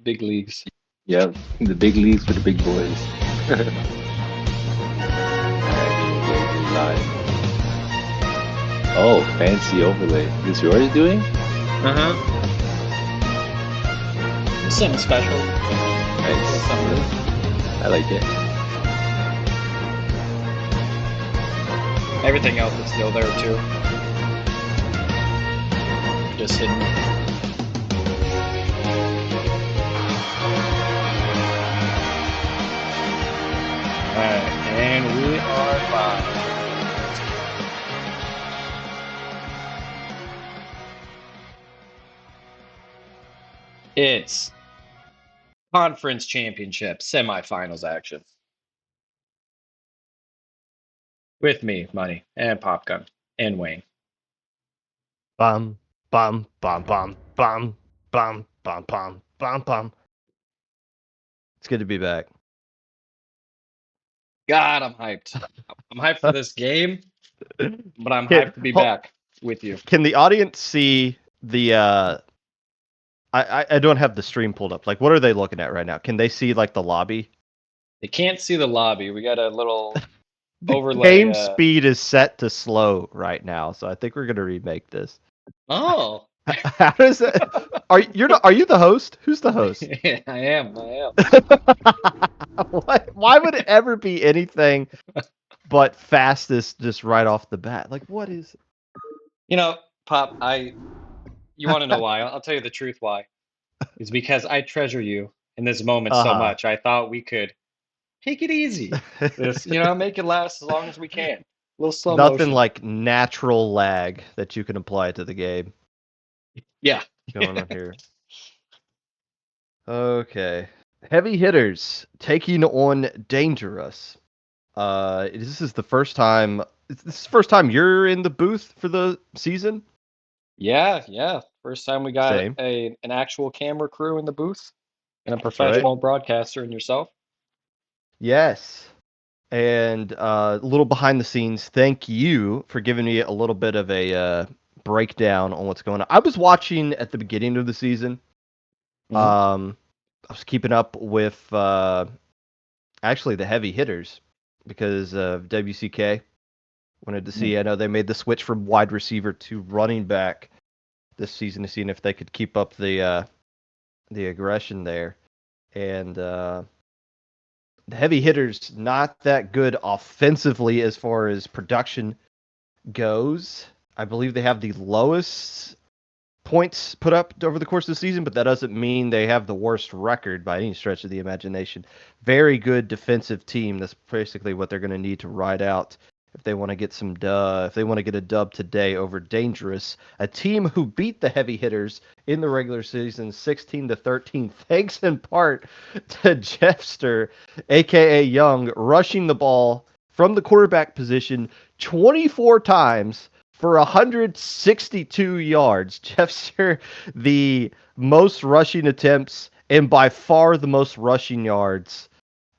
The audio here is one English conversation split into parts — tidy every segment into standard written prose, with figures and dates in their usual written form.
big leagues. Yep, the big leagues for the big boys. Live. Oh, fancy overlay. Is yours doing? Uh-huh. Something special. Nice. Something new. I like it. Everything else is still there too. Just hidden. Alright, and we are live. It's conference championship semifinals action. With me, Money, and Popgun, and Wayne. Bum, bum, bum, bum, bum, bum, bum, bum, bum, bum. It's good to be back. God, I'm hyped. I'm hyped for this game, but I'm Can, hyped to be ho- back with you. can the audience see the I don't have the stream pulled up. Like, what are they looking at right now? Can they see like the lobby? They can't see the lobby. We got a little The overlay. game speed is set to slow right now, so I think we're gonna remake this. Oh, How does that? Are you the host? Who's the host? I am. I am. Why would it ever be anything but fastest just right off the bat? Like, what is? You know, Pop, you want to know why? I'll tell you the truth why. It's because I treasure you in this moment so Uh much. I thought we could take it easy. huh. Make it last as long as we can. A little slow Nothing motion. like natural lag that you can apply to the game Yeah. going on here. Okay. Heavy hitters taking on DangeRuss. This is the first time. This is the first time you're in the booth for the season. Yeah. First time we got Same. an actual camera crew in the booth and a That's right. professional broadcaster in yourself. Yes. And a little behind the scenes. Thank you for giving me a little bit of a breakdown on what's going on. I was watching at the beginning of the season. Hmm. Um, I was keeping up with actually the heavy hitters because of WCK. Wanted to see. I know they made the switch from wide receiver to running back this season to see if they could keep up the aggression there. And the heavy hitters not that good offensively as far as production goes. I believe they have the lowest points put up over the course of the season, but that doesn't mean they have the worst record by any stretch of the imagination. Very good defensive team. That's basically what they're going to need to ride out if they want to get if they want to get a dub today over DangeRuss, a team who beat the heavy hitters in the regular season 16-13, thanks in part to Jeffster, aka Young, rushing the ball from the quarterback position 24 times for 162 yards. Jeffster, the most rushing attempts and by far the most rushing yards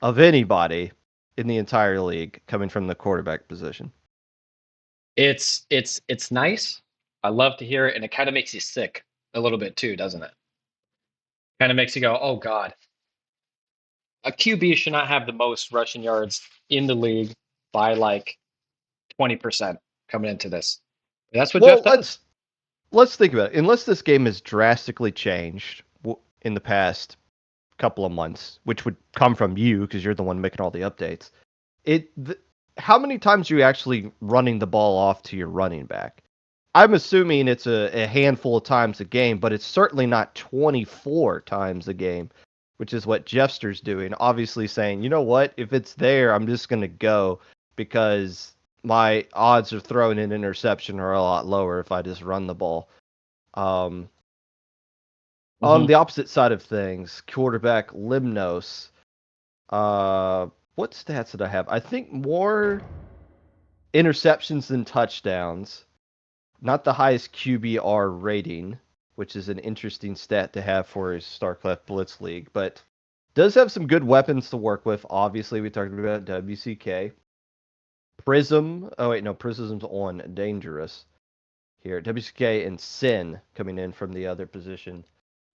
of anybody in the entire league coming from the quarterback position. It's nice. I love to hear it, and it kind of makes you sick a little bit too, doesn't it? Kind of makes you go, "Oh God, a QB should not have the most rushing yards in the league by like 20% coming into this." That's what Jeff Well, does. let's think about it. Unless this game has drastically changed in the past couple of months, which would come from you because you're the one making all the updates. How many times are you actually running the ball off to your running back? I'm assuming it's a handful of times a game, but it's certainly not 24 times a game, which is what Jeffster's doing. Obviously saying, you know what, if it's there, I'm just going to go because my odds of throwing an interception are a lot lower if I just run the ball. Um, on Hmm. the opposite side of things, quarterback Limnos. What stats did I have? I think more interceptions than touchdowns. Not the highest QBR rating, which is an interesting stat to have for a StarCraft Blitz League, but does have some good weapons to work with. Obviously, we talked about WCK. Prism. Oh, wait, no, Prism's on DangeRuss here. WCK and Sin coming in from the other position.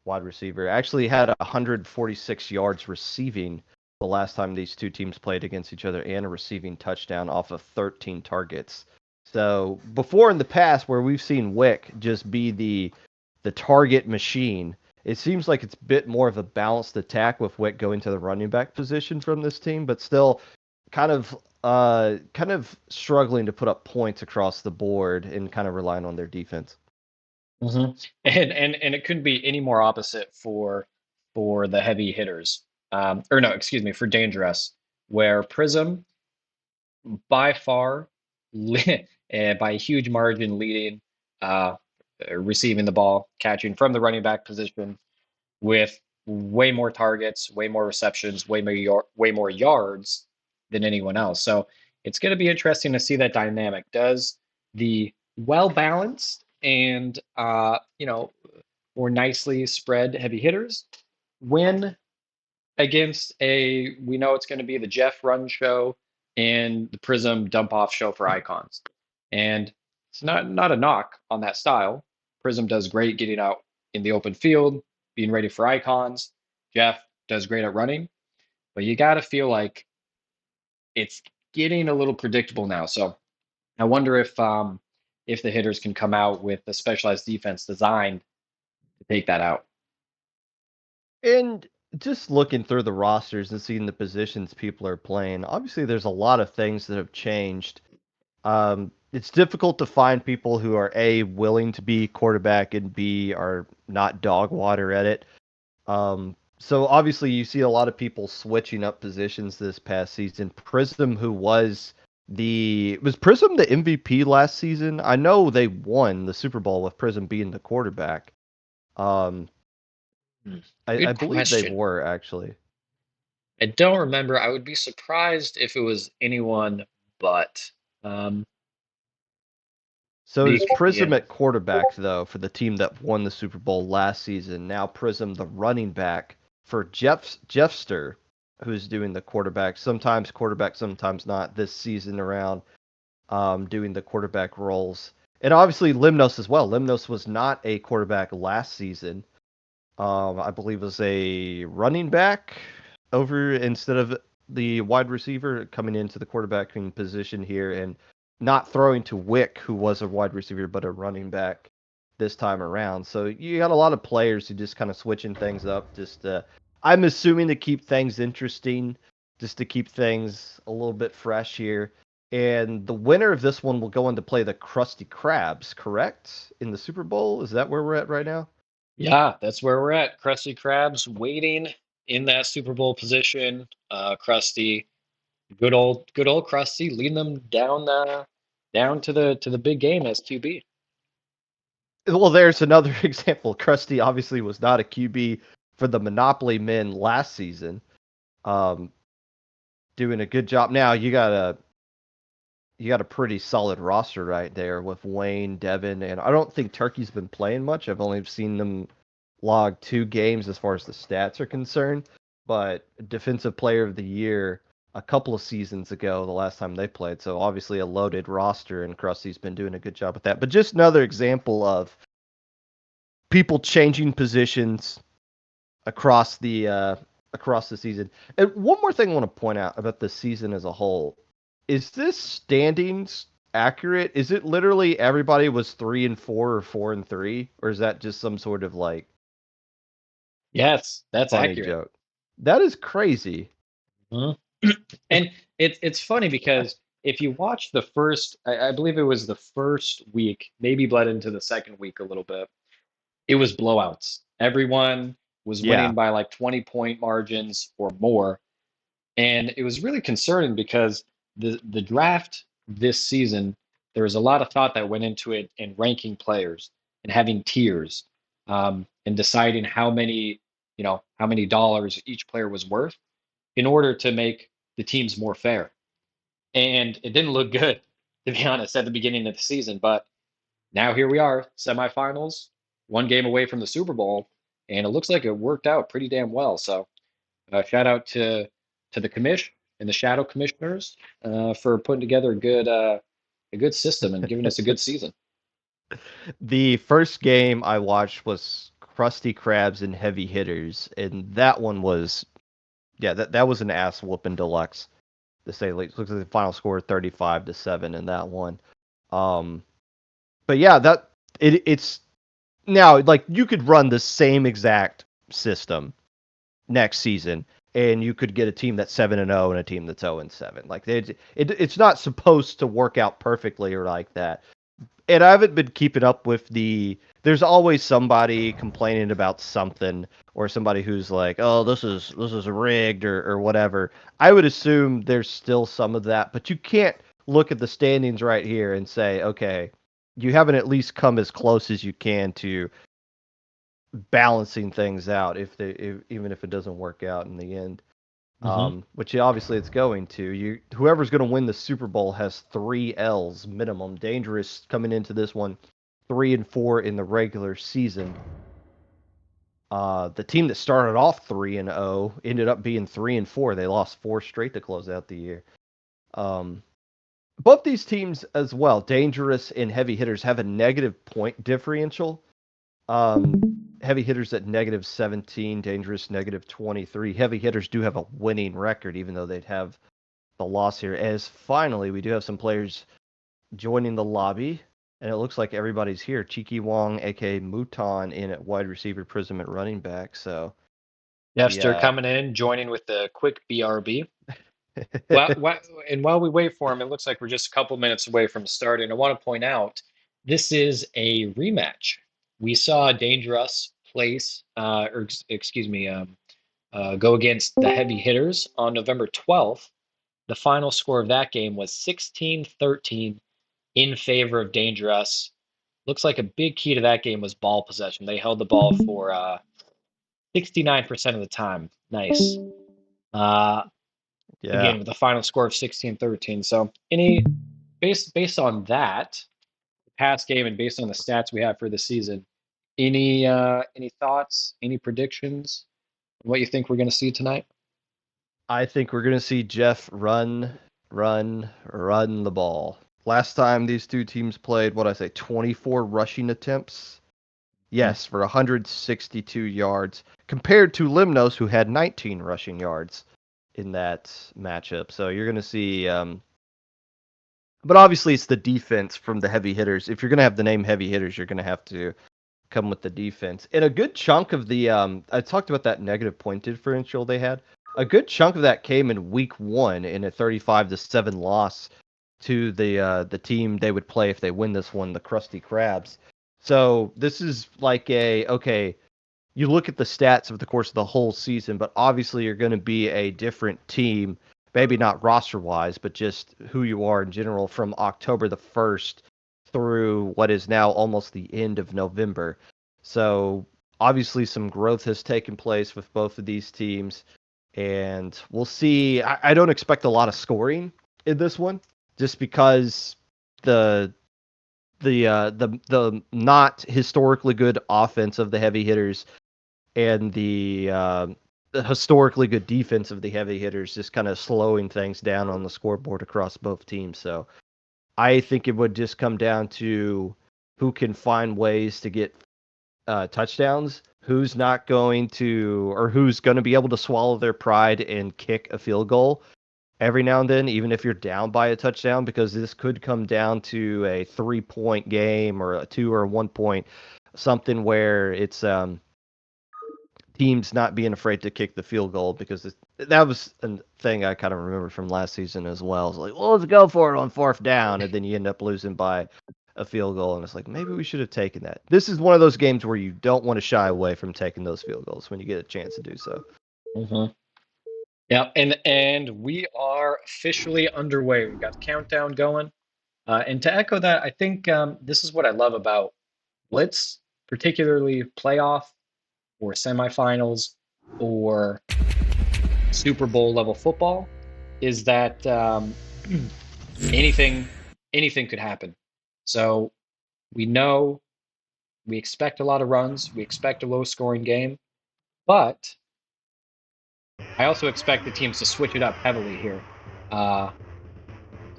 wide receiver. Actually had 146 yards receiving the last time these two teams played against each other and a receiving touchdown off of 13 targets. So before in the past where we've seen Wick just be the target machine, it seems like it's a bit more of a balanced attack with Wick going to the running back position from this team, but still kind of struggling to put up points across the board and kind of relying on their defense. Mm-hmm. And it couldn't be any more opposite for the heavy hitters. Or no, excuse me, for DangeRuss, where Prism by far, by a huge margin, leading, uh, receiving the ball, catching from the running back position with way more targets, way more receptions, way more yards than anyone else. So it's going to be interesting to see that dynamic. Does the well balanced and more nicely spread heavy hitters win against we know it's going to be the Jeff Run show and the Prism dump off show for icons. And it's not a knock on that style. Prism does great getting out in the open field, being ready for icons. Jeff does great at running, but you got to feel like it's getting a little predictable now. So I wonder if the hitters can come out with a specialized defense designed to take that out. And just looking through the rosters and seeing the positions people are playing, obviously there's a lot of things that have changed. It's difficult to find people who are A, willing to be quarterback, and B, are not dog water at it. So obviously you see a lot of people switching up positions this past season. Prism, who was Prism the MVP last season? I know they won the Super Bowl with Prism being the quarterback. Um, I Good believe they question. were actually. I don't remember. I would be surprised if it was anyone but um, So the is Prism yeah. at quarterback though for the team that won the Super Bowl last season? Now Prism the running back for Jeffster, who's doing the quarterback, sometimes not this season around, doing the quarterback roles. And obviously Limnos as well. Limnos was not a quarterback last season. I believe was a running back over instead of the wide receiver coming into the quarterbacking position here and not throwing to Wick, who was a wide receiver but a running back this time around. So you got a lot of players who just kind of switching things up. I'm assuming to keep things interesting, just to keep things a little bit fresh here. And the winner of this one will go on to play the Krusty Krabs, correct? In the Super Bowl? Is that where we're at right now? Yeah, that's where we're at. Krusty Krabs waiting in that Super Bowl position. Krusty, good old Krusty, leading them down to the big game as QB. Well, there's another example. Krusty obviously was not a QB for the Monopoly men last season. Um, doing a good job. Now you got a pretty solid roster right there with Wayne, Devin, and I don't think Turkey's been playing much. I've only seen them log 2 games as far as the stats are concerned. But Defensive Player of the Year a couple of seasons ago, the last time they played. So obviously a loaded roster, and Krusty's been doing a good job with that. But just another example of people changing positions across the season. And one more thing I want to point out about the season as a whole is this standings accurate? Is it literally everybody was 3-4 or 4-3, or is that just some sort of like Yes, that's funny accurate. joke? That is crazy. Mhm. And it's funny because if you watch the first, I believe it was the first week, maybe bled into the second week a little bit. It was blowouts. Everyone was Yeah. winning by like 20-point margins or more. And it was really concerning because the draft this season, there was a lot of thought that went into it in ranking players and having tiers, and deciding how many dollars each player was worth in order to make the teams more fair. And it didn't look good, to be honest, at the beginning of the season. But now here we are, semifinals, one game away from the Super Bowl, and it looks like it worked out pretty damn well. So shout out to the commish and the shadow commissioners for putting together a good system and giving us a good season. The first game I watched was Krusty Krabs and Heavy Hitters, and that one was, yeah, that was an ass whooping deluxe. To say, like, looks like the final score 35-7 in that one. But yeah, it's now like you could run the same exact system next season, and you could get a team that's 7-0 and a team that's 0-7. Like it's not supposed to work out perfectly or like that. And I haven't been keeping up with the. There's always somebody complaining about something, or somebody who's like, "Oh, this is rigged," or whatever. I would assume there's still some of that, but you can't look at the standings right here and say, "Okay, you haven't at least come as close as you can to balancing things out, even if it doesn't work out in the end." Mm-hmm. Which obviously it's going to. Whoever's going to win the Super Bowl has 3 L's minimum. DangeRuss coming into this one 3-4 in the regular season. The team that started off 3-0 ended up being 3-4. They lost 4 straight to close out the year. Both these teams as well, DangeRuss and Heavy Hitters, have a negative point differential. Heavy Hitters at -17, DangeRuss -23. Heavy Hitters do have a winning record, even though they'd have the loss here. As finally, we do have some players joining the lobby, and it looks like everybody's here. Cheeky Wong, aka Mouton, in at wide receiver, Prism at running back. So, Jester yeah. coming in, joining with the quick BRB. And while we wait for him, it looks like we're just a couple minutes away from starting. I want to point out this is a rematch. We saw DangeRuss excuse me, go against the Heavy Hitters on November 12th. The final score of that game was 16-13 in favor of DangeRuss. Looks like a big key to that game was ball possession. They held the ball for 69% of the time. Nice. Uh, Yeah. again, with a final score of 16-13. So, any based on that past game and based on the stats we have for the season, any thoughts, any predictions on what you think we're going to see tonight? I think we're going to see Jeff run, run the ball. Last time these two teams played, what I say, 24 rushing attempts. Yes, for 162 yards, compared to Limnos, who had 19 rushing yards in that matchup. So you're going to see, but obviously it's the defense from the Heavy Hitters. If you're going to have the name Heavy Hitters, you're going to have to come with the defense. And a good chunk of the, I talked about that negative point differential they had. A good chunk of that came in week 1 in a 35-7 loss to the team they would play if they win this one, the Krusty Krabs. So this is like okay, you look at the stats of the course of the whole season, but obviously you're going to be a different team, maybe not roster wise, but just who you are in general from October the 1st through what is now almost the end of November. So obviously some growth has taken place with both of these teams, and we'll see. I don't expect a lot of scoring in this one, just because the the not historically good offense of the Heavy Hitters and the historically good defense of the Heavy Hitters just kind of slowing things down on the scoreboard across both teams. So I think it would just come down to who can find ways to get touchdowns, who's not going to, or who's going to be able to swallow their pride and kick a field goal every now and then, even if you're down by a touchdown, because this could come down to a 3-point game or a 2 or a 1 point, something where it's teams not being afraid to kick the field goal, because that was a thing I kind of remember from last season as well. It's like, well, let's go for it on 4th down, and then you end up losing by a field goal, and it's like, maybe we should have taken that. This is one of those games where you don't want to shy away from taking those field goals when you get a chance to do so. Mm-hmm. Yeah, and we are officially underway. We've got the countdown going. And to echo that, I think this is what I love about Blitz, particularly playoff or semifinals or Super Bowl level football, is that anything anything could happen. So we know we expect a lot of runs, we expect a low scoring game, but I also expect the teams to switch it up heavily here. So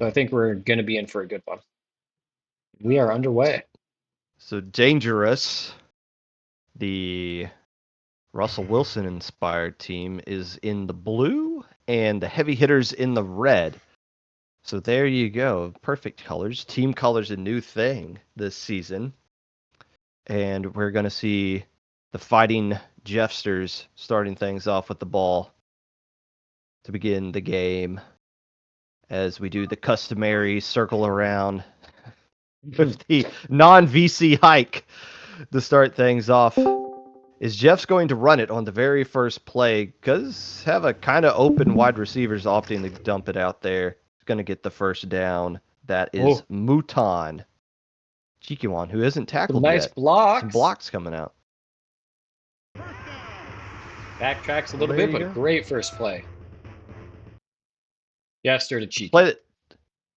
I think we're going to be in for a good one. We are underway. So DangeRuss The Russell Wilson inspired team is in the blue and the heavy hitters in the red. So there you go. Perfect colors. Team colors a new thing this season. And we're going to see the Fighting Jeffsters starting things off with the ball to begin the game as we do the customary circle around with the non-VC hike to start things off. Is Jeff's going to run it on the very first play? Because have a kind of open wide receivers opting to dump it out there. He's going to get the first down. That is Muton Chikiwan, who isn't Some tackled nice yet. blocks. Some blocks coming out. Backtracks a little there bit, you but go. great first play. Jester to Cheeky. Played it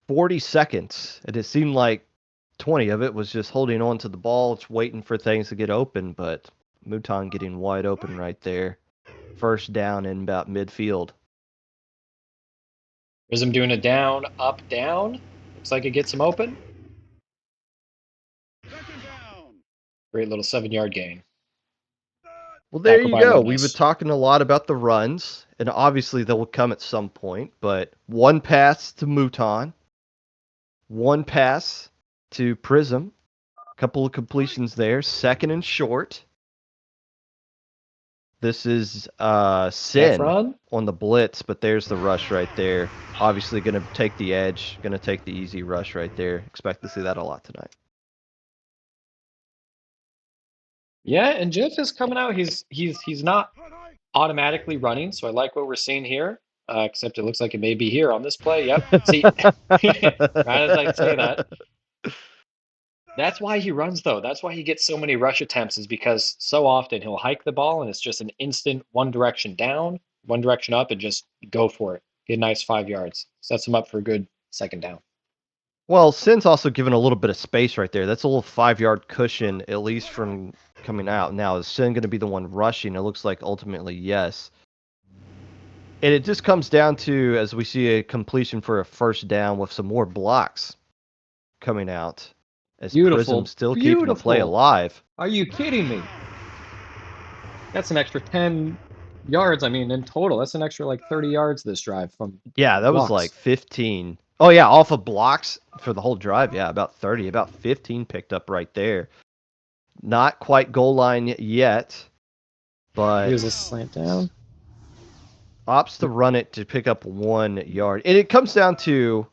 40 seconds, and it seemed like 20 of it was just holding on to the ball, just waiting for things to get open, but Muton getting wide open right there. First down in about midfield. Prism doing a down, up, down. Looks like it gets him open. Great little 7-yard gain. Well, there Tackle you by go. We've been Lomas. talking a lot about the runs, and obviously they will come at some point, but one pass to Muton, one pass to Prism, a couple of completions there, second and short. This is Sin Efron? on the blitz, but there's the rush right there. Obviously going to take the edge, going to take the easy rush right there. Expect to see that a lot tonight. Yeah, and Jeff is coming out. He's not automatically running, so I like what we're seeing here. Except it looks like it may be here on this play. Yep. See, right as I say that. That's why he runs, though. That's why he gets so many rush attempts, is because so often he'll hike the ball and it's just an instant one direction down, one direction up, and just go for it. Get a nice 5 yards. Sets him up for a good second down. Well, Sin's also given a little bit of space right there. That's a little 5-yard cushion, at least from coming out. Now, is Sin going to be the one rushing? It looks like ultimately yes. And it just comes down to, as we see a completion for a first down with some more blocks coming out. As Prism still keeping the play alive. Are you kidding me? That's an extra 10 yards. I mean, in total, that's an extra like 30 yards this drive from Yeah, that was blocks. like 15. Oh, yeah, off of blocks for the whole drive. Yeah, about 30, about 15 picked up right there. Not quite goal line yet, but Here's a slant down. opts to run it to pick up 1 yard. And it comes down to,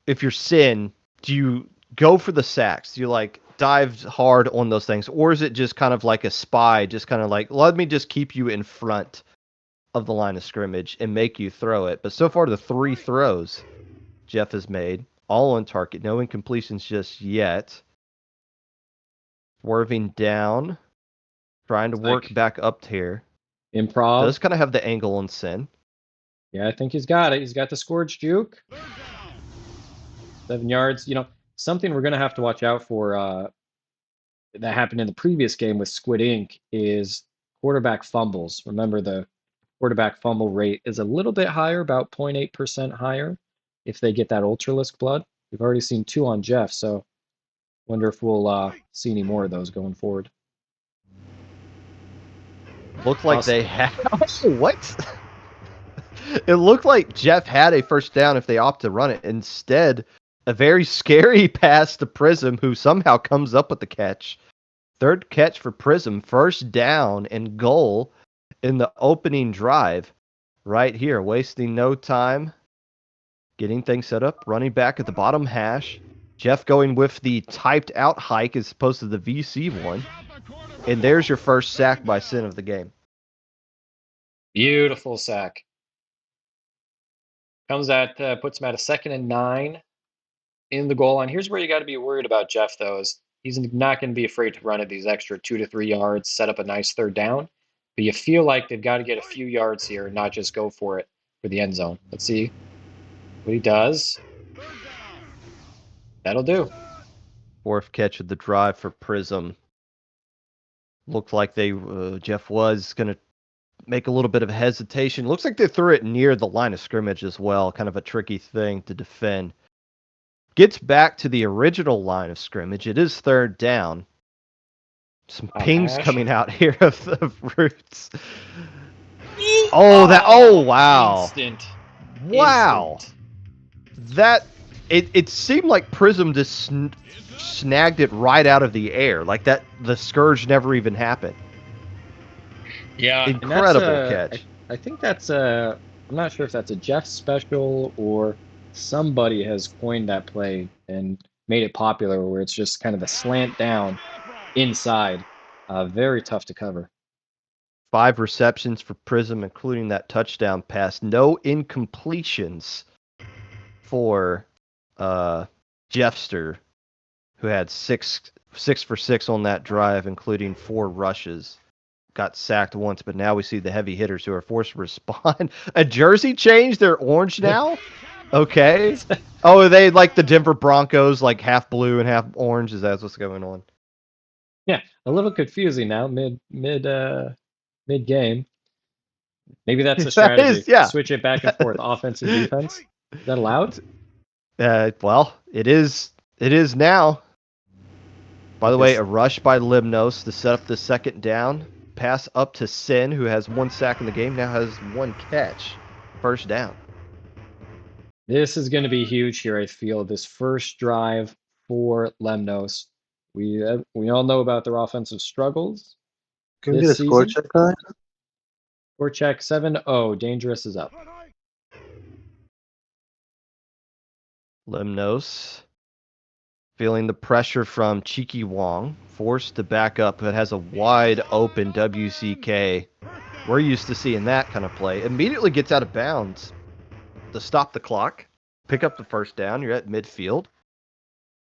if you're Sin, do you go for the sacks? Do you like dive hard on those things? Or is it just kind of like a spy, just kind of like, let me just keep you in front of the line of scrimmage and make you throw it? But so far, the 3 throws Jeff has made, all on target, no incompletions just yet. Swerving down, trying to work back up here. Improv. Does kind of have the angle on Sin. Yeah, I think he's got it. He's got the scourge juke. 7 yards. You know, something we're going to have to watch out for that happened in the previous game with Squid Ink is quarterback fumbles. Remember, the quarterback fumble rate is a little bit higher, about 0.8% higher if they get that Ultralisk blood. We've already seen 2 on Jeff, so wonder if we'll see any more of those going forward. Looked like they had. What? It looked like Jeff had a first down if they opt to run it. Instead, a very scary pass to Prism, who somehow comes up with the catch. Third catch for Prism. First down and goal in the opening drive. Right here, wasting no time. Getting things set up. Running back at the bottom hash. Jeff going with the typed out hike as opposed to the VC one. And there's your first sack by Sin of the game. Beautiful sack. Puts him at a 2nd and 9 in the goal line. Here's where you got to be worried about Jeff, though, is he's not going to be afraid to run it these extra 2 to 3 yards, set up a nice third down. But you feel like they've got to get a few yards here and not just go for it for the end zone. Let's see what he does. That'll do. 4th catch of the drive for Prism. Looked like Jeff was going to make a little bit of hesitation. Looks like they threw it near the line of scrimmage as well. Kind of a tricky thing to defend. Gets back to the original line of scrimmage. It is 3rd down. Some Wow, pings Ash. coming out here of Roots. Oh, wow. Instant. Wow. Instant. That it seemed like Prism just snagged it right out of the air. Like that the Scourge never even happened. Yeah, and that's Incredible catch. I think that's I'm not sure if that's a Jeff special or somebody has coined that play and made it popular where it's just kind of a slant down inside. Very tough to cover. 5 receptions for Prism, including that touchdown pass. No incompletions for Jeffster, who had 6 for 6 on that drive, including 4 rushes. Got sacked once, but now we see the heavy hitters who are forced to respond. A jersey change? They're orange now? Okay. Oh, they like the Denver Broncos, like half blue and half orange. Is that what's going on? Yeah, a little confusing now, mid game. Maybe that's the That is, strategy. yeah. Switch it back and forth, offense and defense. Is that allowed? Well, it is. It is now. By the way, Because a rush by Limnos to set up the second down. Pass up to Sin, who has 1 sack in the game, now has 1 catch. First down. this is going to be huge here, I feel. This first drive for Lemnos. We all know about their offensive struggles Can we get this a score season. check, guys? Score check 7-0. DangeRuss is up. Limnos feeling the pressure from Cheeky Wong, forced to back up, but has a wide open WCK. We're used to seeing that kind of play. Immediately gets out of bounds to stop the clock, pick up the first down. You're at midfield.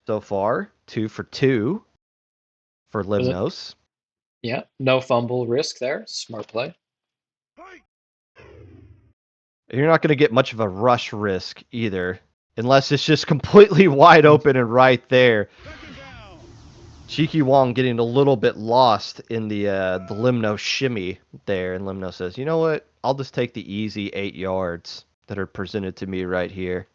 So far, 2 for 2 for Was it? Limnos. Yeah, no fumble risk there. Smart play. You're not going to get much of a rush risk either, unless it's just completely wide open and right there. Cheeky Wong getting a little bit lost in the Limno shimmy there, and Limno says, "You know what? I'll just take the easy 8 yards that are presented to me right here.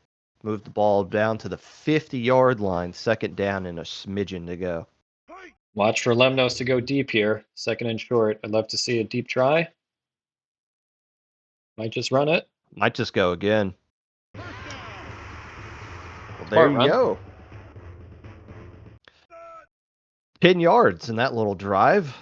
Move the ball down to the 50-yard line, second down and a smidgen to go." Watch for Lemnos to go deep here. Second and short. I'd love to see a deep try. Might just run it. Might just go again. Well, there Smart you run. go. 10 yards in that little drive,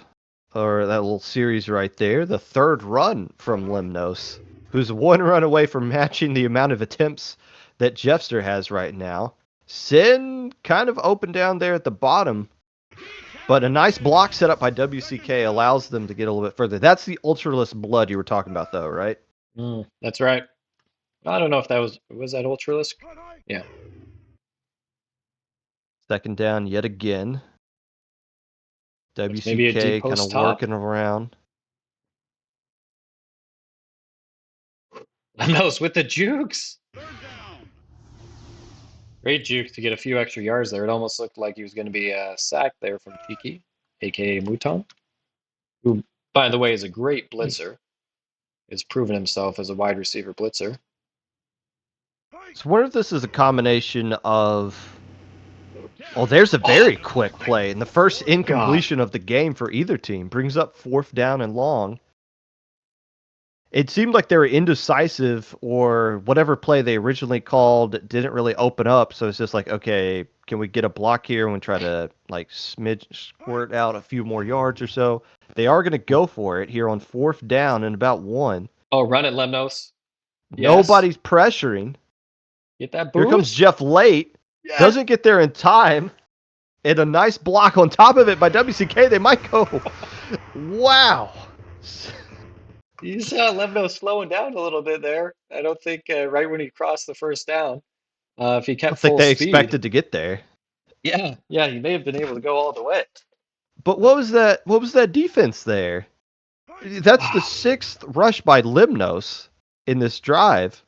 or that little series right there. The third run from Limnos, who's 1 run away from matching the amount of attempts that Jeffster has right now. Sin kind of open down there at the bottom, but a nice block set up by WCK allows them to get a little bit further. That's the ultraless blood you were talking about, though, right? That's right. I don't know if that was that Ultralisk? Yeah. Second down yet again. Maybe a deep WCK kind post of top. working around. Lemnos with the jukes. Great juke to get a few extra yards there. It almost looked like he was going to be sacked there from Cheeky, aka Mouton, who, by the way, is a great blitzer. Has proven himself as a wide receiver blitzer. So I wonder if this is a combination of... Oh, there's a very quick play. And the first God. incompletion of the game for either team brings up 4th down and long. It seemed like they were indecisive, or whatever play they originally called didn't really open up. So it's just like, okay, can we get a block here and we try to like squirt out a few more yards or so? They are going to go for it here on 4th down and about 1. Oh, run it, Lemnos. Yes. Nobody's pressuring. Get that Here comes boost. Jeff late. Yes. Doesn't get there in time. And a nice block on top of it by WCK. They might go. Wow. You saw Lemnos slowing down a little bit there. I don't think right when he crossed the first down, if he I don't kept think full they speed, expected to get there. yeah, he may have been able to go all the way. But what was that? What was that defense there? That's the 6th rush by Limnos in this drive,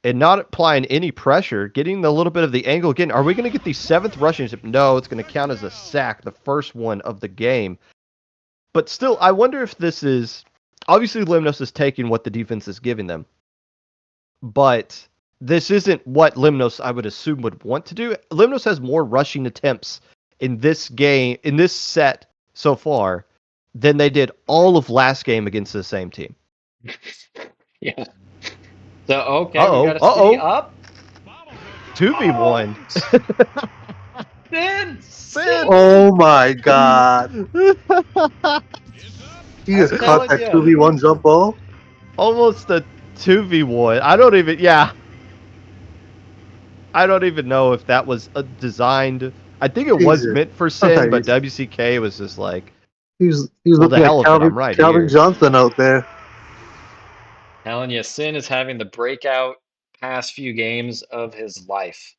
and not applying any pressure, getting a little bit of the angle again. Are we going to get the 7th rushing? No, it's going to count as a sack, the first one of the game. But still, I wonder if this is obviously Limnos is taking what the defense is giving them, but this isn't what Limnos, I would assume, would want to do. Limnos has more rushing attempts in this game, in this set, so far than they did all of last game against the same team. Yeah. So okay, we Uh-oh, got a city uh-oh. up. 2v1. Sin! Sin! Sin! Oh my god. He I'm just caught telling that you. 2v1 jump ball. Almost a 2v1. I don't even know if that was designed. I think it was Jesus meant for Sin, but Christ. WCK was just like, He was well, the looking like hell of it, I'm right Calvin here. Johnson out there. Telling you, Sin is having the breakout past few games of his life.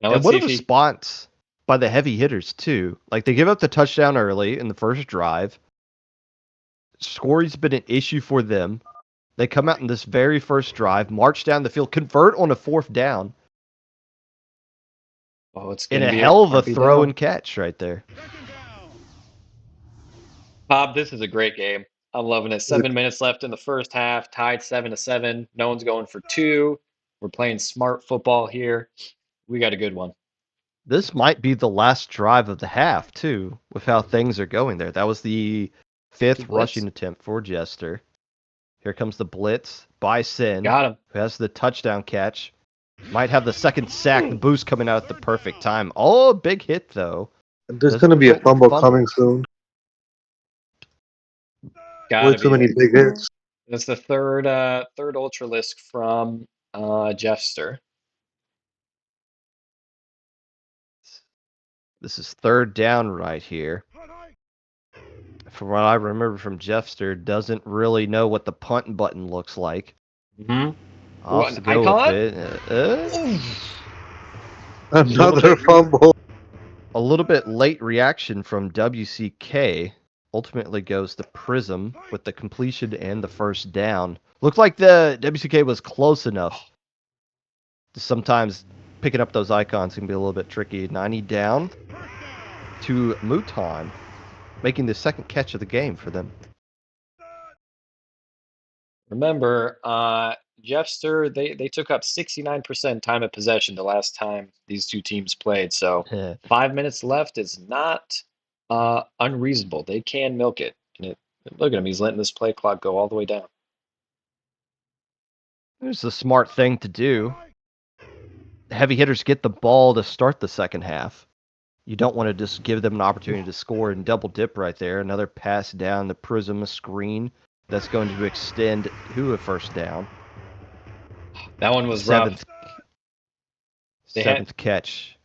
Now And let's what see a if he. response by the heavy hitters, too. Like, they give up the touchdown early in the first drive. Scoring's been an issue for them. They come out in this very first drive, march down the field, convert on a fourth down, Oh, it's and gonna a be a hell of a RB throw down. and catch right there. Bob, this is a great game. I'm loving it. 7 minutes left in the first half, tied 7-7. No one's going for two. We're playing smart football here. We got a good one. This might be the last drive of the half, too, with how things are going there. That was the Two fifth blitz. rushing attempt for Jester. Here comes the blitz by Sin, Got him. who has the touchdown catch. Might have the second sack, the boost coming out at the perfect time. Oh, big hit, though. There's Doesn't gonna be a result in a fumble fumble. coming soon. Way Gotta too be. many big hits. That's the third Ultralisk from Jeffster. This is third down right here. From what I remember from Jeffster, doesn't really know what the punt button looks like. Mm-hmm. What Offs an to go with icon? it. Little Another bit fumble. A little bit late reaction from WCK. Ultimately goes to Prism with the completion and the first down. Looked like the WCK was close enough. Sometimes picking up those icons can be a little bit tricky. 90 down to Mouton, making the second catch of the game for them. Remember, Jeffster, they took up 69% time of possession the last time these two teams played. So 5 minutes left is not unreasonable. They can milk it. Look at him. He's letting this play clock go all the way down. There's the smart thing to do. Heavy hitters get the ball to start the second half. You don't want to just give them an opportunity to score and double dip right there. Another pass down the Prism screen that's going to extend to a first down. That one The was rough. They had seventh catch.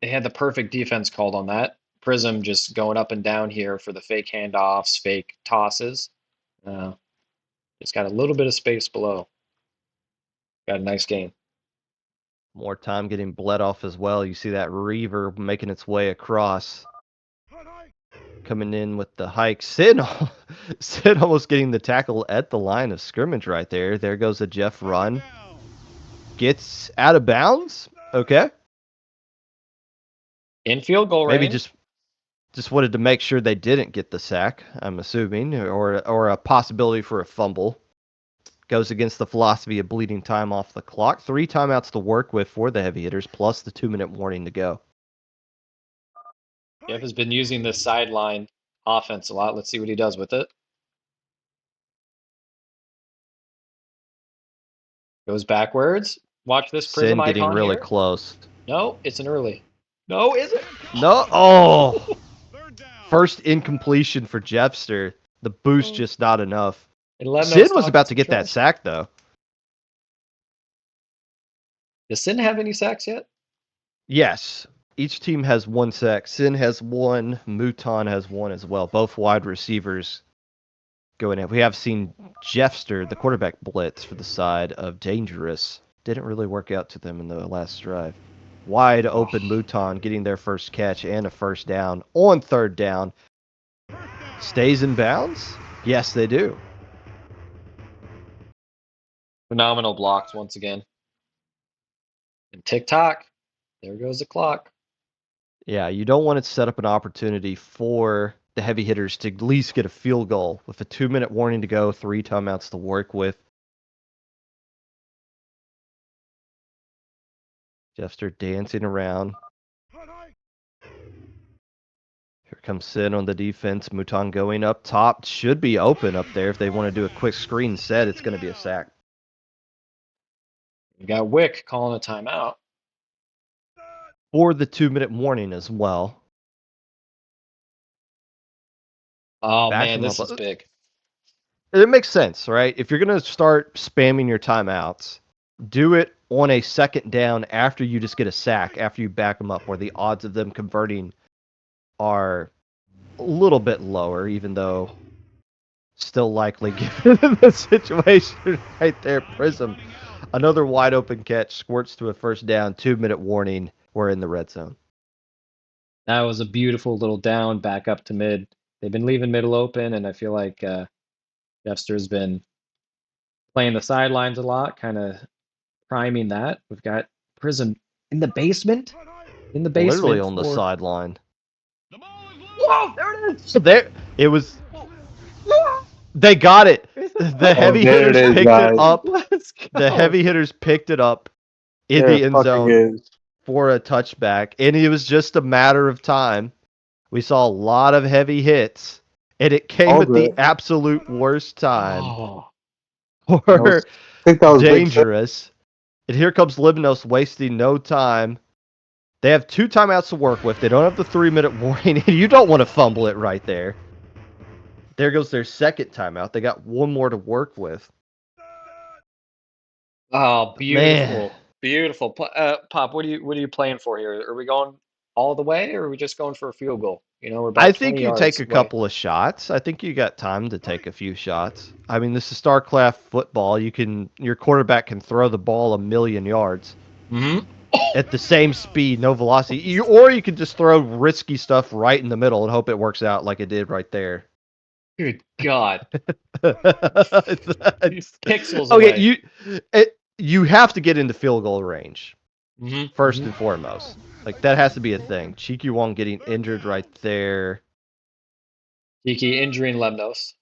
they had the perfect defense called on that. Prism just going up and down here for the fake handoffs, fake tosses. Uh, just got a little bit of space below. Got a nice game. More time getting bled off as well. You see that Reaver making its way across. Coming in with the hike. Sid almost getting the tackle at the line of scrimmage right there. There goes a Jeff run. Gets out of bounds. Okay. In field goal Maybe range. just wanted to make sure they didn't get the sack, I'm assuming, or a possibility for a fumble. Goes against the philosophy of bleeding time off the clock. 3 timeouts to work with for the heavy hitters, plus the 2-minute warning to go. Jeff has been using this sideline offense a lot. Let's see what he does with it. Goes backwards. Watch this Prism Sin getting icon really here. close. No, it's an early. No, is it? No. Oh. First incompletion for Jeffster. The boost just not enough. 11, I Sin was was talking about to some get that trash. sack, though. Does Sin have any sacks yet? Yes. Each team has 1 sack. Sin has 1. Mouton has 1 as well. Both wide receivers going in. We have seen Jeffster, the quarterback blitz for the side of DangeRuss. Didn't really work out to them in the last drive. Wide open Mouton getting their first catch and a first down on third down. Stays in bounds? Yes, they do. Phenomenal blocks once again. And tick-tock. There goes the clock. Yeah, you don't want to set up an opportunity for the heavy hitters to at least get a field goal with a 2-minute warning to go, 3 timeouts to work with. Jeffster dancing around. Here comes Sin on the defense. Muton going up top. Should be open up there if they want to do a quick screen set. It's going to be a sack. You got Wick calling a timeout. For the 2-minute warning as well. Oh Back man, them this up. is big. It makes sense, right? If you're going to start spamming your timeouts, do it on a second down after you just get a sack, after you back them up, where the odds of them converting are a little bit lower, even though still likely given the situation right there. Prism, another wide open catch, squirts to a first down, 2-minute warning. We're in the red zone. That was a beautiful little down back up to mid. They've been leaving middle open, and I feel like Jeffster's been playing the sidelines a lot, kind of priming that. We've got Prism in the basement. In the basement. Literally on the sideline. Whoa, there it is! So there, it was. They got it. The heavy there it hitters is, picked guys. it up. Let's go. The heavy hitters picked it up in There the it end fucking zone is. for a touchback, and it was just a matter of time. We saw a lot of heavy hits, and it came All at the good. absolute worst time Oh, for I think that was big. DangeRuss. And here comes Libnos wasting no time. They have 2 timeouts to work with. They don't have the 3-minute warning, and you don't want to fumble it right there. There goes their second timeout. They got 1 more to work with. oh, Man. beautiful, beautiful. Pop, what are you playing for here? Are we going all the way, or are we just going for a field goal? You know, we're about I 20 think you yards take a away. couple of shots. I think you got time to take a few shots. I mean, this is StarCraft football. Your quarterback can throw the ball 1,000,000 yards Mm-hmm. at the same speed, no velocity. Or you can just throw risky stuff right in the middle and hope it works out like it did right there. Good God. It's- Pixels okay, away. you have to get into field goal range Mm-hmm. first and foremost. Like, that has to be a thing. Cheeky Wong getting injured right there. Kiki injuring Lemnos.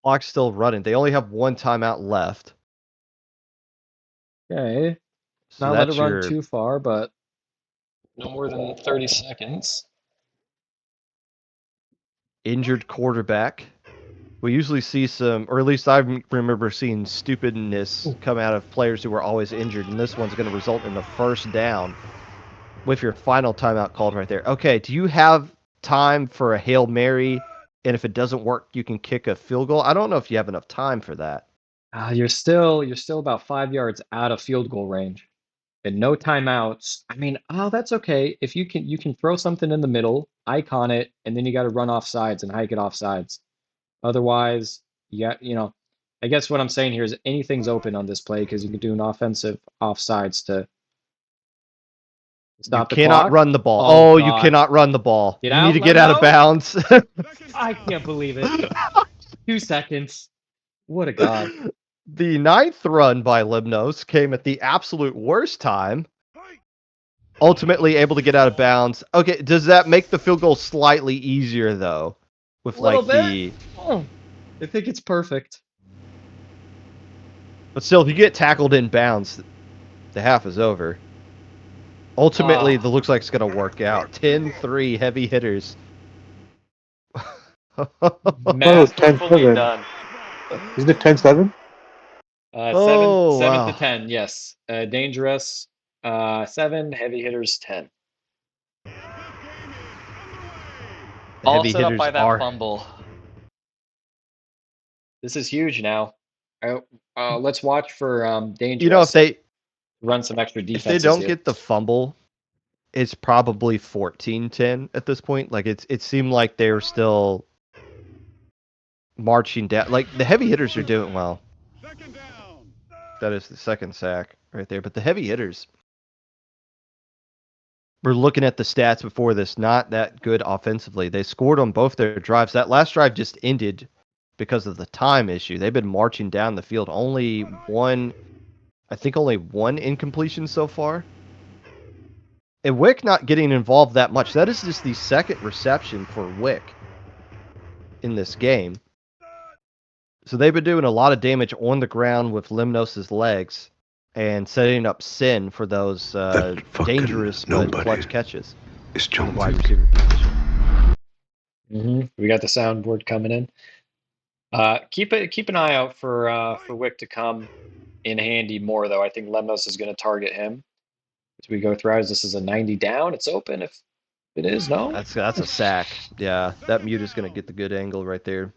Clock's still running. They only have 1 timeout left. Okay. So Not let it that's run your too far, but no more than 30 seconds. injured quarterback. We usually see some, or at least I remember seeing stupidness come out of players who were always injured, and this one's going to result in a first down with your final timeout called right there. Okay, do you have time for a Hail Mary? And if it doesn't work, you can kick a field goal? I don't know if you have enough time for that. You're still about 5 yards out of field goal range. And no timeouts. I mean, that's okay. If you can throw something in the middle, icon it, and then you got to run off sides and hike it off sides. Otherwise, I guess what I'm saying here is anything's open on this play because you can do an offensive offsides to stop the You cannot clock. run the ball. Oh, You God. cannot run the ball. Get You out, need to get let out of go. bounds. I can't believe it. 2 seconds. What a god. The 9th run by Limnos came at the absolute worst time. Ultimately able to get out of bounds. Okay, does that make the field goal slightly easier though? With Little like bit. Oh, I think it's perfect. But still, if you get tackled in bounds, the half is over. Ultimately, it looks like it's going to work out. 10-3 heavy hitters. Masterfully 10-7. done. Isn't it 10-7? Oh, Seven wow. to 10, yes. DangeRuss 7, heavy hitters 10. The All heavy set up hitters by that are. fumble. This is huge now. Let's watch for DangeRuss. You know, if they run some extra if defenses they don't here. get the fumble, it's probably 14-10 at this point. Like it seemed like they were still marching down. Like the heavy hitters are doing well. That is the second sack right there. But the heavy hitters, we're looking at the stats before this, not that good offensively. They scored on both their drives. That last drive just ended because of the time issue. They've been marching down the field. Only one incompletion so far. And Wick not getting involved that much. That is just the second reception for Wick in this game. So they've been doing a lot of damage on the ground with Limnos' legs and setting up Sin for those dangerous but clutch catches. It's in the John wide Wick. receiver position. We got the soundboard coming in. Keep an eye out for Wick to come in handy more though. I think Lemnos is going to target him as we go through. As this is a 90 down, it's open. If it is, no. That's a sack. Yeah, that mute is going to get the good angle right there.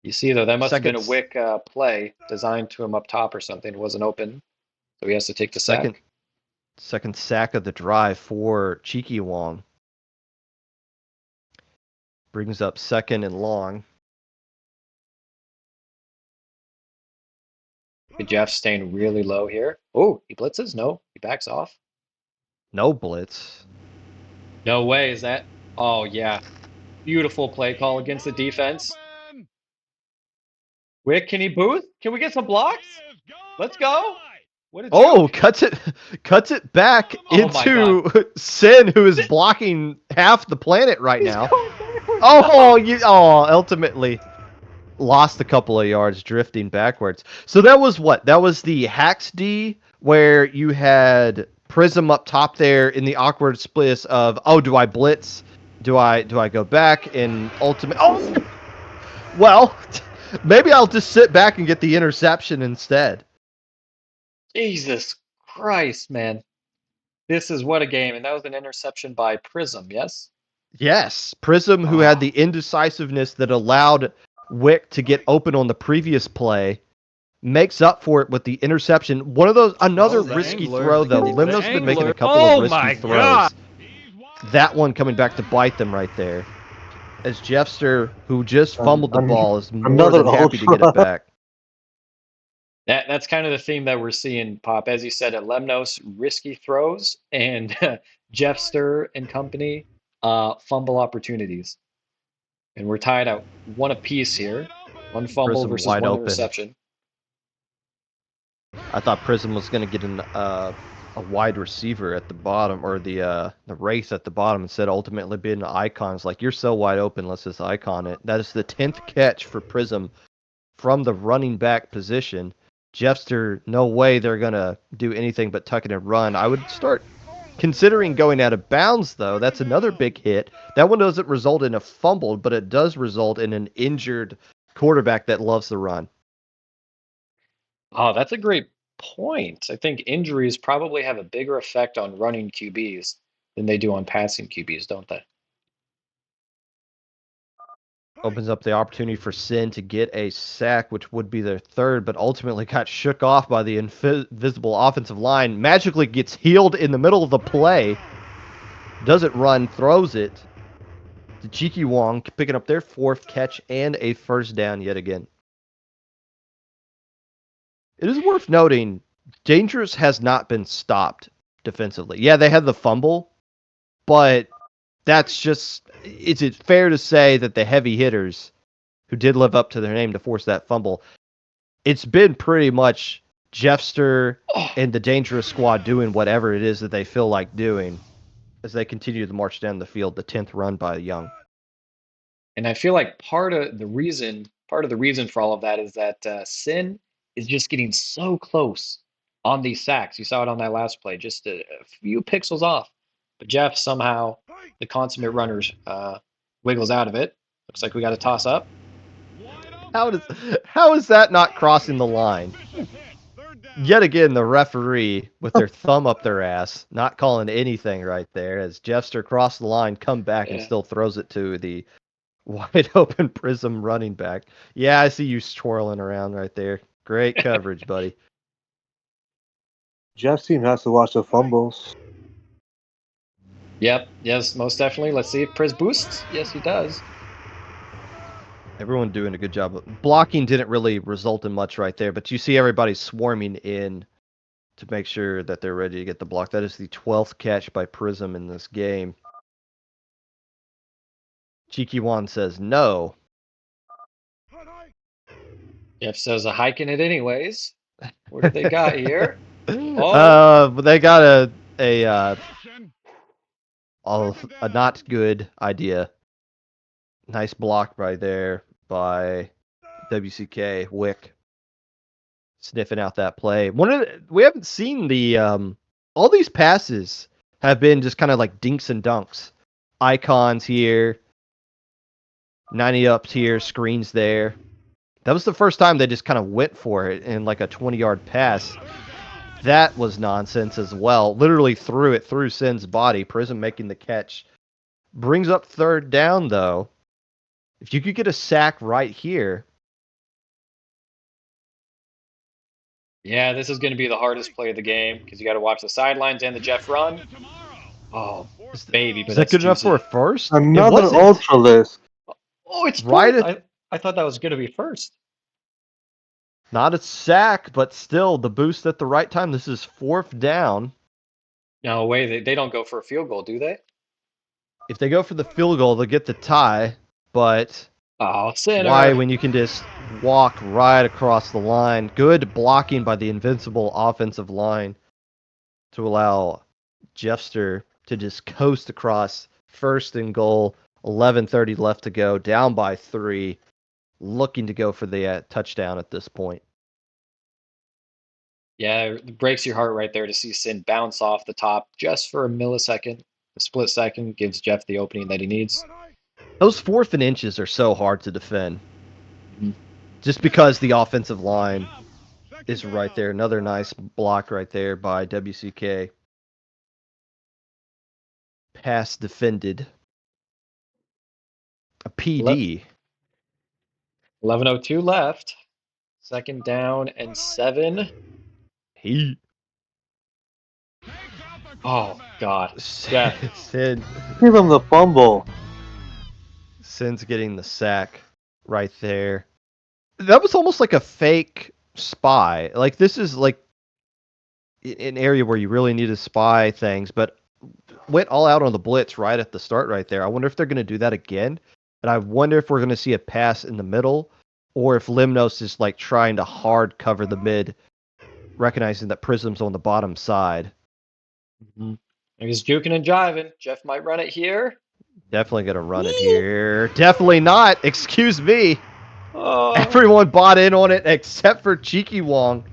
You see though, that must have been a Second, Wick play designed to him up top or something. It wasn't open, so he has to take the second, sack. second sack of the drive for Cheeky Wong. Brings up second and long. Jeff staying really low here. Oh, he blitzes? No, he backs off. No blitz. No way, is that? Oh yeah, beautiful play call against the defense. Wick, can he booth? Can we get some blocks? Let's go. What a Oh, juke. cuts it back Oh my God. into Sin, who is blocking half the planet right He's now. going backwards. Ultimately lost a couple of yards drifting backwards. So that was what? That was the Hacks D where you had Prism up top there in the awkward split of, oh, do I blitz? Do I go back? And ultimate, oh, well, maybe I'll just sit back and get the interception instead. Jesus Christ, man. This is what a game. And that was an interception by Prism, yes? Yes, Prism, who had the indecisiveness that allowed Wick to get open on the previous play, makes up for it with the interception. One of those, another risky throw though. Limno's been making a couple of risky throws. God. That one coming back to bite them right there. As Jeffster, who just fumbled the ball, is more another than happy to get ultra. it back. That's kind of the theme that we're seeing, Pop. As you said, at Lemnos, risky throws, and Jeffster and company, fumble opportunities. And we're tied at one apiece here. One fumble Prism versus wide one open. interception. I thought Prism was going to get a wide receiver at the bottom, or the race at the bottom, instead of ultimately being an icon. It's like, you're so wide open, let's just icon it. That is the 10th catch for Prism from the running back position. Jeffster, no way they're going to do anything but tuck it and run. I would start considering going out of bounds, though. That's another big hit. That one doesn't result in a fumble, but it does result in an injured quarterback that loves the run. Oh, that's a great point. I think injuries probably have a bigger effect on running QBs than they do on passing QBs, don't they? Opens up the opportunity for Sin to get a sack, which would be their third, but ultimately got shook off by the invisible offensive line. Magically gets healed in the middle of the play. Doesn't run, throws it to Cheeky Wong, picking up their fourth catch and a first down yet again. It is worth noting, DangeRuss has not been stopped defensively. Yeah, they had the fumble, but that's just, is it fair to say that the heavy hitters who did live up to their name to force that fumble, it's been pretty much Jeffster and the DangeRuss squad doing whatever it is that they feel like doing as they continue to march down the field, the 10th run by Young. And I feel like part of the reason for all of that is that Sin is just getting so close on these sacks. You saw it on that last play, just a few pixels off. But Jeff somehow, the consummate runners, wiggles out of it. Looks like we got a toss up. How is that not crossing the line? Yet again, the referee with their thumb up their ass, not calling anything right there, as Jeffster crossed the line, come back and still throws it to the wide open Prism running back. Yeah, I see you twirling around right there. Great coverage, buddy. Jeff's team has to watch the fumbles. Yep, yes, most definitely. Let's see if Priz boosts. Yes, he does. Everyone doing a good job. Blocking didn't really result in much right there, but you see everybody swarming in to make sure that they're ready to get the block. That is the 12th catch by Prism in this game. Cheeky Wan says no. Jeff says a hike in it anyways. What do they got here? But they got a not good idea. Nice block right there by WCK Wick, sniffing out that play. We haven't seen the all these passes have been just kind of like dinks and dunks. Icons here, 90 ups here, screens there. That was the first time they just kind of went for it in like a 20-yard pass. That was nonsense as well. Literally threw it through Sin's body. Prism making the catch. Brings up third down, though. If you could get a sack right here. Yeah, this is going to be the hardest play of the game because you got to watch the sidelines and the Jeff run. Oh, baby, but Is that that's good enough for a juicy. first? It Another wasn't. Ultralisk. Oh, it's Right fourth. at, I thought that was going to be first. not a sack, but still the boost at the right time. This is fourth down. No way, they don't go for a field goal, do they? If they go for the field goal, they'll get the tie. But Oh, why center. when you can just walk right across the line? Good blocking by the invincible offensive line to allow Jeffster to just coast across first and goal. 11:30 left to go, down by 3, looking to go for the touchdown at this point. Yeah, it breaks your heart right there to see Sin bounce off the top just for a millisecond. A split second gives Jeff the opening that he needs. Those 4th and inches are so hard to defend. Mhm. Just because the offensive line is right there. Another nice block right there by WCK. Pass defended. A PD. 11:02 left. Second down and 7. He. Oh, God. Jeff. Sin. Give him the fumble. Sin's getting the sack right there. That was almost like a fake spy. Like, this is like an area where you really need to spy things, but went all out on the blitz right at the start right there. I wonder if they're going to do that again. And I wonder if we're going to see a pass in the middle or if Limnos is like trying to hard cover the mid, recognizing that Prism's on the bottom side. He's juking and jiving. Jeff might run it here. Definitely going to run it here. Definitely not. Excuse me. Oh. Everyone bought in on it except for Cheeky Wong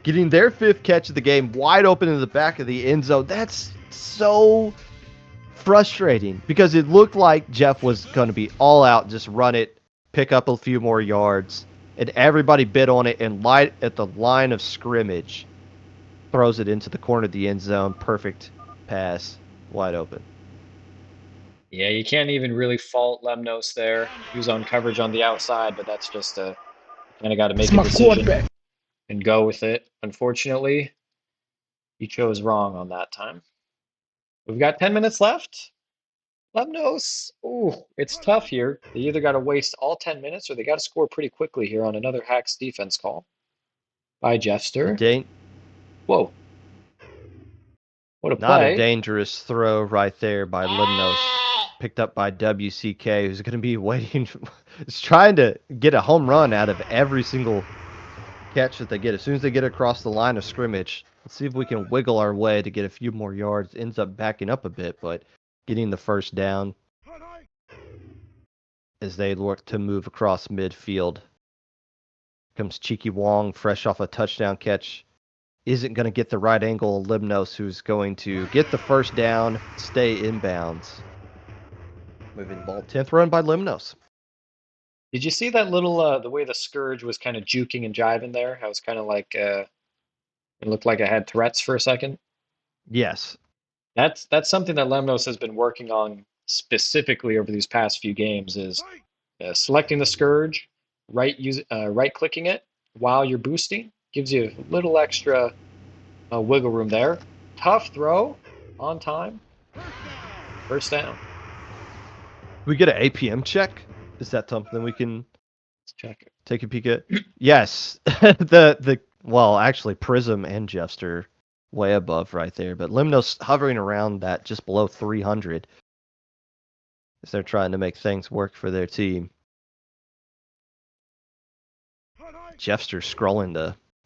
getting their 5th catch of the game wide open in the back of the end zone. That's so frustrating because it looked like Jeff was going to be all out, just run it, pick up a few more yards, and everybody bid on it and light at the line of scrimmage throws it into the corner of the end zone. Perfect pass, wide open. Yeah, you can't even really fault Lemnos there. He was on coverage on the outside, but that's just kind of got to make a decision and go with it. Unfortunately, he chose wrong on that time. We've got 10 minutes left. Lemnos, ooh, it's tough here. They either got to waste all 10 minutes or they got to score pretty quickly here on another Hacks defense call by Jeffster. Whoa. What a Not a play. dangerous throw right there by Limnos. Picked up by WCK, who's going to be waiting. Is trying to get a home run out of every single catch that they get. As soon as they get across the line of scrimmage, let's see if we can wiggle our way to get a few more yards. Ends up backing up a bit, but getting the first down as they look to move across midfield. Comes Cheeky Wong, fresh off a touchdown catch. Isn't going to get the right angle. Limnos, who's going to get the first down, stay inbounds. Moving the ball. 10th run by Limnos. Did you see that little, the way the Scourge was kind of juking and jiving there? How it's kind of like, it looked like I had Tourette's for a second. Yes. That's something that Lemnos has been working on specifically over these past few games is selecting the Scourge, right clicking it while you're boosting, gives you a little extra wiggle room there. Tough throw on time. First down. We get an APM check? Is that something we can Let's check it. take a peek at? Yes. Well, actually Prism and Jeffster way above right there, but Limnos hovering around that just below 300 as they're trying to make things work for their team. Jeffster scrolling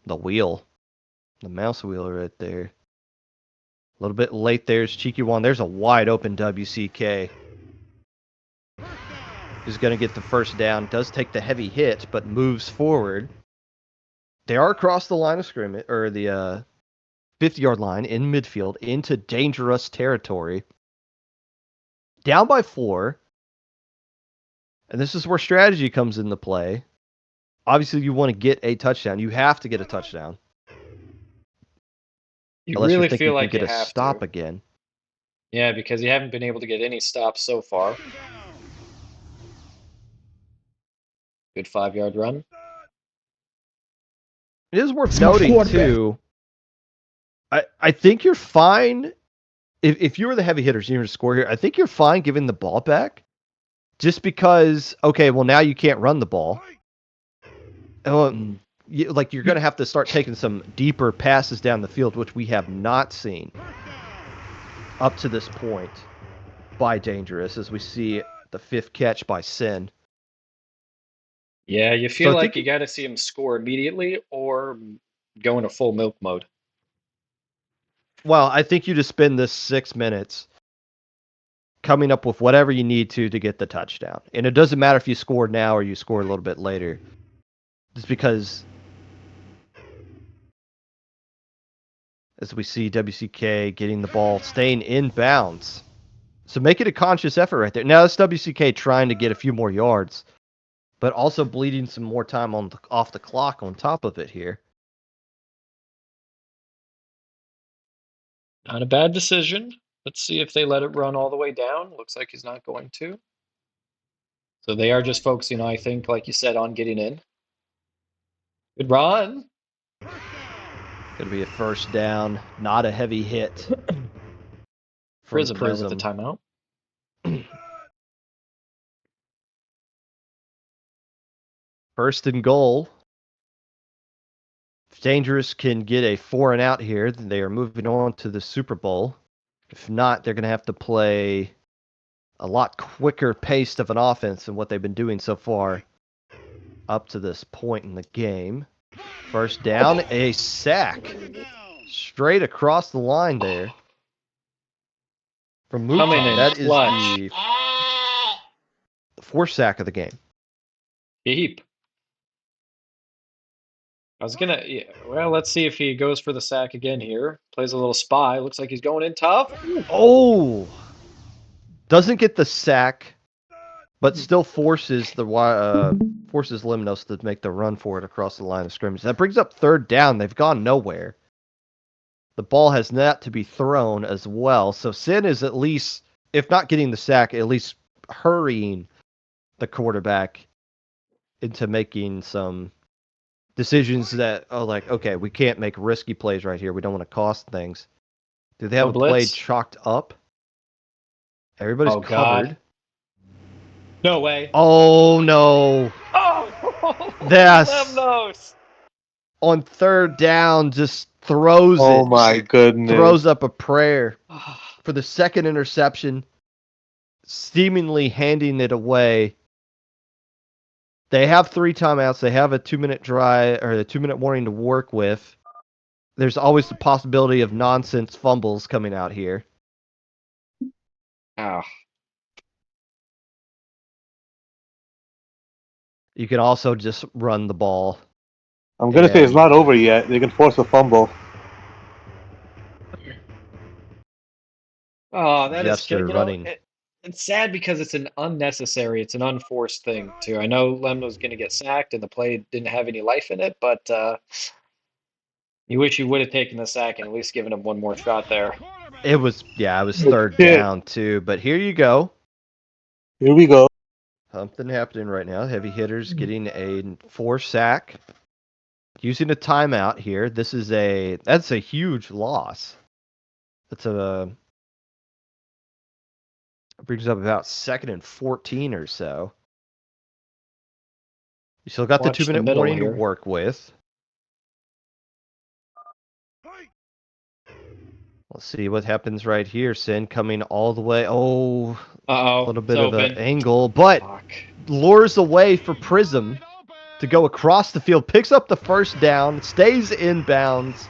the wheel, the mouse wheel right there. A little bit late there's Cheeky One. There's a wide open WCK. Who's going to get the first down. Does take the heavy hit, but moves forward. They are across the line of scrimmage, or the 50-yard line in midfield into DangeRuss territory. Down by 4. And this is where strategy comes into play. Obviously, you want to get a touchdown. You have to get a touchdown. You Unless you really think you feel can like get you a have stop to. again. Yeah, because you haven't been able to get any stops so far. Good 5-yard run. It is worth It's my noting, quarterback. too, I think you're fine. If you were the heavy hitters, you were to score here, I think you're fine giving the ball back. Just because, okay, well, now you can't run the ball. Like, you're going to have to start taking some deeper passes down the field, which we have not seen up to this point by DangeRuss, as we see the 5th catch by Sin. Yeah, you So feel I like think you got to see him score immediately or go into full milk mode. Well, I think you just spend this 6 minutes coming up with whatever you need to get the touchdown. And it doesn't matter if you score now or you score a little bit later. Just because, as we see WCK getting the ball, staying in bounds. So make it a conscious effort right there. Now, that's WCK trying to get a few more yards, but also bleeding some more time off the clock on top of it here. Not a bad decision. Let's see if they let it run all the way down. Looks like he's not going to. So they are just focusing, I think, like you said, on getting in. Good run. Going to be a first down, not a heavy hit from Prism there with the Prism. timeout. First and goal. If DangeRuss can get a 4 and out here, then they are moving on to the Super Bowl. If not, they're going to have to play a lot quicker paced of an offense than what they've been doing so far up to this point in the game. First down, a sack. Straight across the line there. From Coming Mukhtar. in That is clutch. the 4th sack of the game. Heap. I was gonna, yeah, well, let's see if he goes for the sack again here. Plays a little spy. Looks like he's going in tough. Oh! Doesn't get the sack, but still forces forces Limnos to make the run for it across the line of scrimmage. That brings up 3rd down. They've gone nowhere. The ball has not to be thrown as well. So Sin is at least, if not getting the sack, at least hurrying the quarterback into making some decisions that are like, okay, we can't make risky plays right here. We don't want to cost things. Do they have No a play blitz. chalked up? Everybody's Oh, covered. God. No way. Oh, no. Oh, That's Lemnos. on 3rd down, just throws Oh it. my goodness. Throws up a prayer for the 2nd interception, seemingly handing it away. They have 3 timeouts. They have a 2-minute drive or a 2-minute warning to work with. There's always the possibility of nonsense fumbles coming out here. Oh. You can also just run the ball. I'm gonna say it's And- not over yet. They can force a fumble. Oh, that is Jester good. running. It's sad because it's an unnecessary, it's an unforced thing too. I know Lemno's going to get sacked and the play didn't have any life in it, but you wish you would have taken the sack and at least given him one more shot there. It was 3rd Shit. down too, but here you go. Here we go. Something happening right now. Heavy hitters getting a 4 sack. Using a timeout here. That's a huge loss. Brings up about 2nd and 14 or so. You still got Watch the the 2-minute middle warning to here. work with. Let's see what happens right here. Sin coming all the way. Oh, a Uh-oh, little it's bit of an open. angle, but Fuck. lures away for Prism to go across the field. Picks up the 1st down, stays in bounds,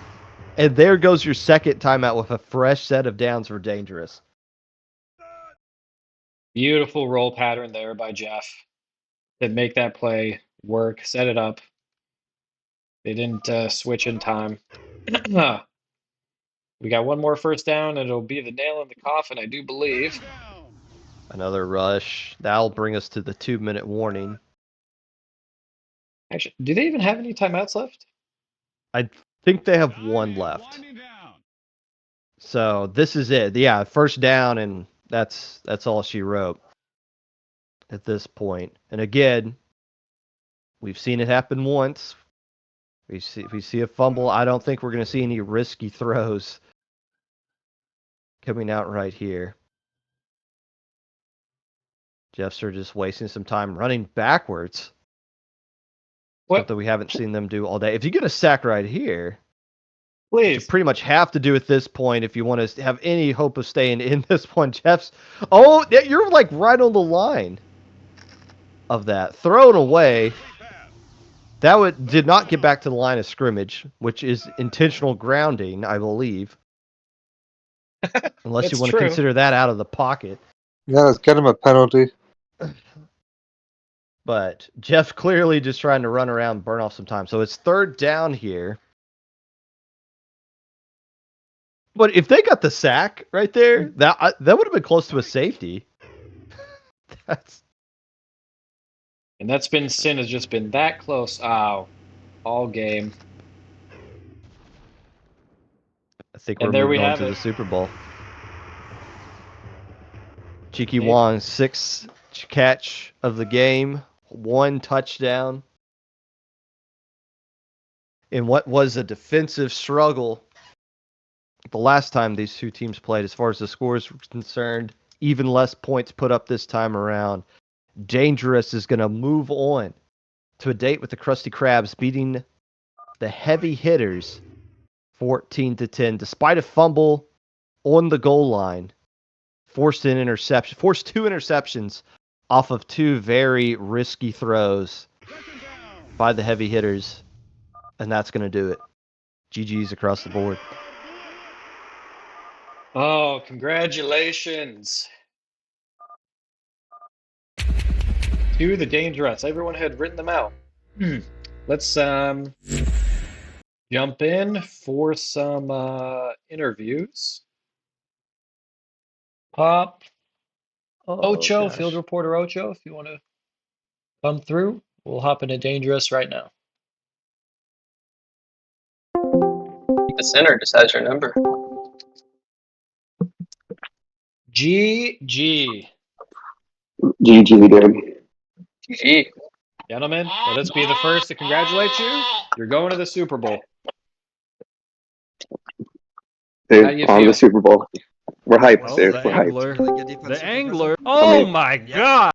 and there goes your 2nd timeout with a fresh set of downs for DangeRuss. Beautiful roll pattern there by Jeff to make that play work, set it up. They didn't switch in time. We got one more first down, and it'll be the nail in the coffin, I do believe. Another rush. That'll bring us to the 2-minute warning. Actually, do they even have any timeouts left? I think they have one left. So this is it. Yeah, first down, and that's all she wrote at this point. And again, we've seen it happen once. We see a fumble. I don't think we're going to see any risky throws coming out right here. Jeffs are just wasting some time running backwards. What? Something we haven't seen them do all day. If you get a sack right here, you Please. pretty much have to do at this point if you want to have any hope of staying in this one. Jeffs, oh, you're like right on the line of that. Thrown away. That did not get back to the line of scrimmage, which is intentional grounding, I believe. Unless you It's want to true. consider that out of the pocket. Yeah, let's get him a penalty. But Jeff clearly just trying to run around, burn off some time. So it's third down here. But if they got the sack right there, that would have been close to a safety. And that's been Sin has just been that close. Ow. All game. I think And we're there we moving on have to it. the Super Bowl. Cheeky Hey. Wong, 6th catch of the game, 1 touchdown. In what was a defensive struggle the last time these two teams played, as far as the scores were concerned, even less points put up this time around. DangeRuss is going to move on to a date with the Krusty Krabs, beating the heavy hitters 14-10, despite a fumble on the goal line. Forced 2 interceptions off of 2 very risky throws by the heavy hitters, and that's going to do it. GG's across the board. Oh, congratulations to the DangeRuss. Everyone had written them out. Let's jump in for some interviews. Pop Ocho, gosh. field reporter Ocho, if you want to come through, we'll hop into DangeRuss right now. The center just has your number. GG. GG, dude. GG. Gentlemen, let us be the first to congratulate you. You're going to the Super Bowl. How do you Dude, on feel? the Super Bowl. We're hyped, Well, dude. the We're hyped. angler. The angler. I Oh mean- my god!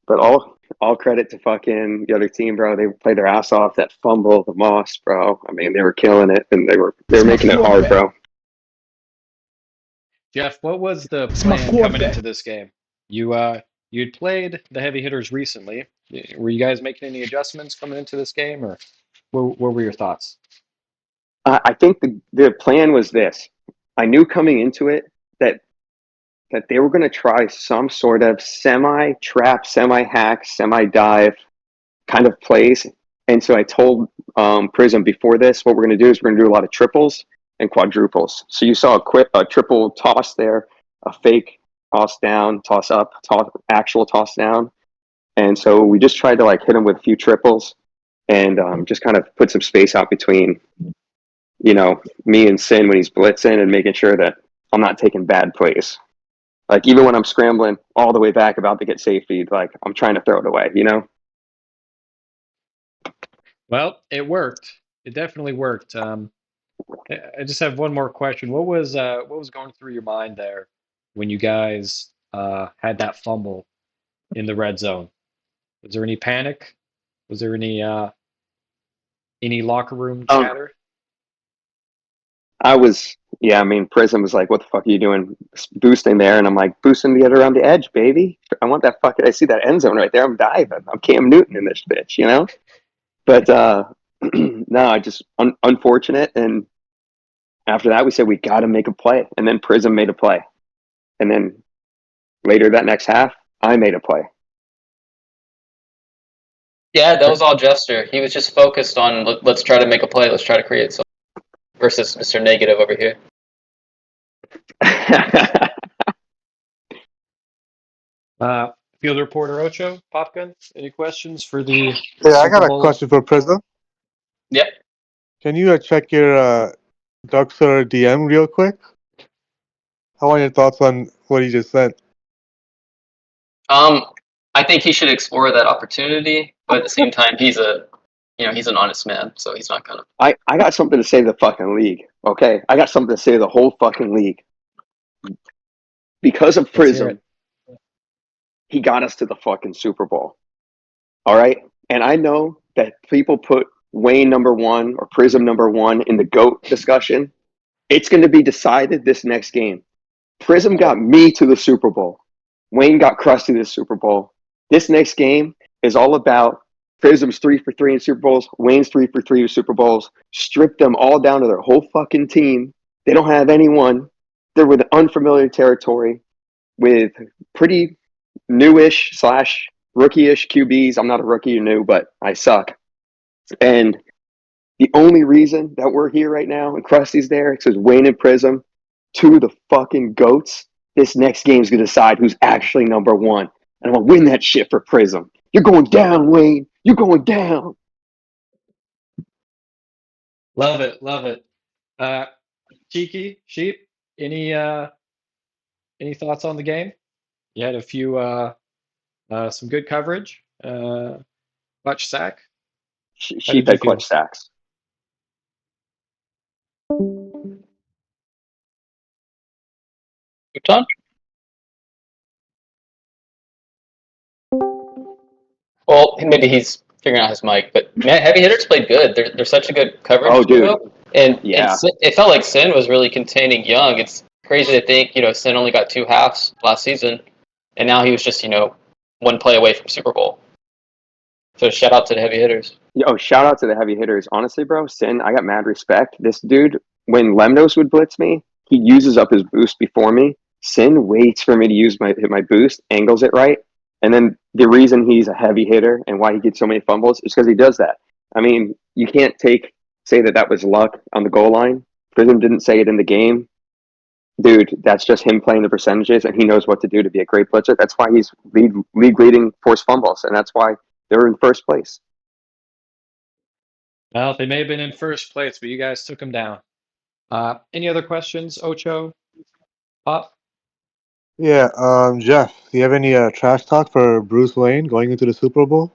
But all credit to fucking the other team, bro. They played their ass off. That fumble, the Moss, bro. I mean, they were killing it, and they were making it hard, bro. Jeff, what was the plan coming into this game? You'd played the heavy hitters recently. Were you guys making any adjustments coming into this game, or what were your thoughts? I think the plan was this. I knew coming into it that they were going to try some sort of semi-trap, semi-hack, semi-dive kind of plays. And so I told Prism before this, what we're going to do is we're going to do a lot of triples and quadruples. So you saw a triple toss there, a fake toss down, toss up, actual toss down. And so we just tried to like hit him with a few triples and just kind of put some space out between, me and Sin when he's blitzing and making sure that I'm not taking bad plays. Like even when I'm scrambling all the way back about to get safety, like I'm trying to throw it away, Well, it worked. It definitely worked. I just have one more question. What was going through your mind there when you guys had that fumble in the red zone? Was there any panic? Was there any locker room chatter? Prism was like, what the fuck are you doing boosting there? And I'm like, boosting to get around the edge, baby. I want that I see that end zone right there. I'm diving. I'm Cam Newton in this bitch, But no, just unfortunate. And after that, we said, we got to make a play. And then Prism made a play. And then later that next half, I made a play. Yeah, that was all Jester. He was just focused on let's try to make a play. Let's try to create something versus Mr. Negative over here. Field reporter Ocho, Popgun, any questions for the Yeah, I Super got a Bowl? question for Prism. Yep. Can you check your Duxer DM real quick? I want your thoughts on what he just said. I think he should explore that opportunity, but at the same time, he's an honest man, so he's not gonna. I got something to say to the fucking league. Okay, I got something to say to the whole fucking league. Because of Let's hear Prism, it. he got us to the fucking Super Bowl. All right, and I know that people put Wayne number one or Prism number one in the GOAT discussion. It's going to be decided this next game. Prism got me to the Super Bowl. Wayne got Krusty to the Super Bowl. This next game is all about Prism's 3 for 3 in Super Bowls, Wayne's 3 for 3 in Super Bowls. Strip them all down to their whole fucking team. They don't have anyone. They're with unfamiliar territory with pretty newish slash rookie-ish QBs. I'm not a rookie or new, but I suck. And the only reason that we're here right now and Krusty's there is because Wayne and Prism, two of the fucking goats. This next game's gonna decide who's actually number one. And I'm gonna win that shit for Prism. You're going down, Wayne. You're going down. Love it, love it. Cheeky Sheep, any thoughts on the game? You had a few some good coverage. Clutch sack. How Sheep did you had feel? clutch sacks. Mouton? Well, maybe he's figuring out his mic, but man, heavy hitters played good. They're such a good Oh, coverage dude. duo, and Yeah. it felt like Sin was really containing Young. It's crazy to think Sin only got 2 halves last season, and now he was just one play away from Super Bowl. So shout out to the heavy hitters. Yo, shout out to the heavy hitters. Honestly, bro, Sin, I got mad respect. This dude, when Lemnos would blitz me, he uses up his boost before me. Sin waits for me to use my boost, angles it right, and then the reason he's a heavy hitter and why he gets so many fumbles is because he does that. I mean, you can't say that was luck on the goal line. Prism didn't say it in the game. Dude, that's just him playing the percentages, and he knows what to do to be a great blitzer. That's why he's league leading forced fumbles, and that's why they're in first place. Well, they may have been in first place, but you guys took them down. Any other questions, Ocho? Pop? Yeah, Jeff, do you have any trash talk for Bruce Wayne going into the Super Bowl?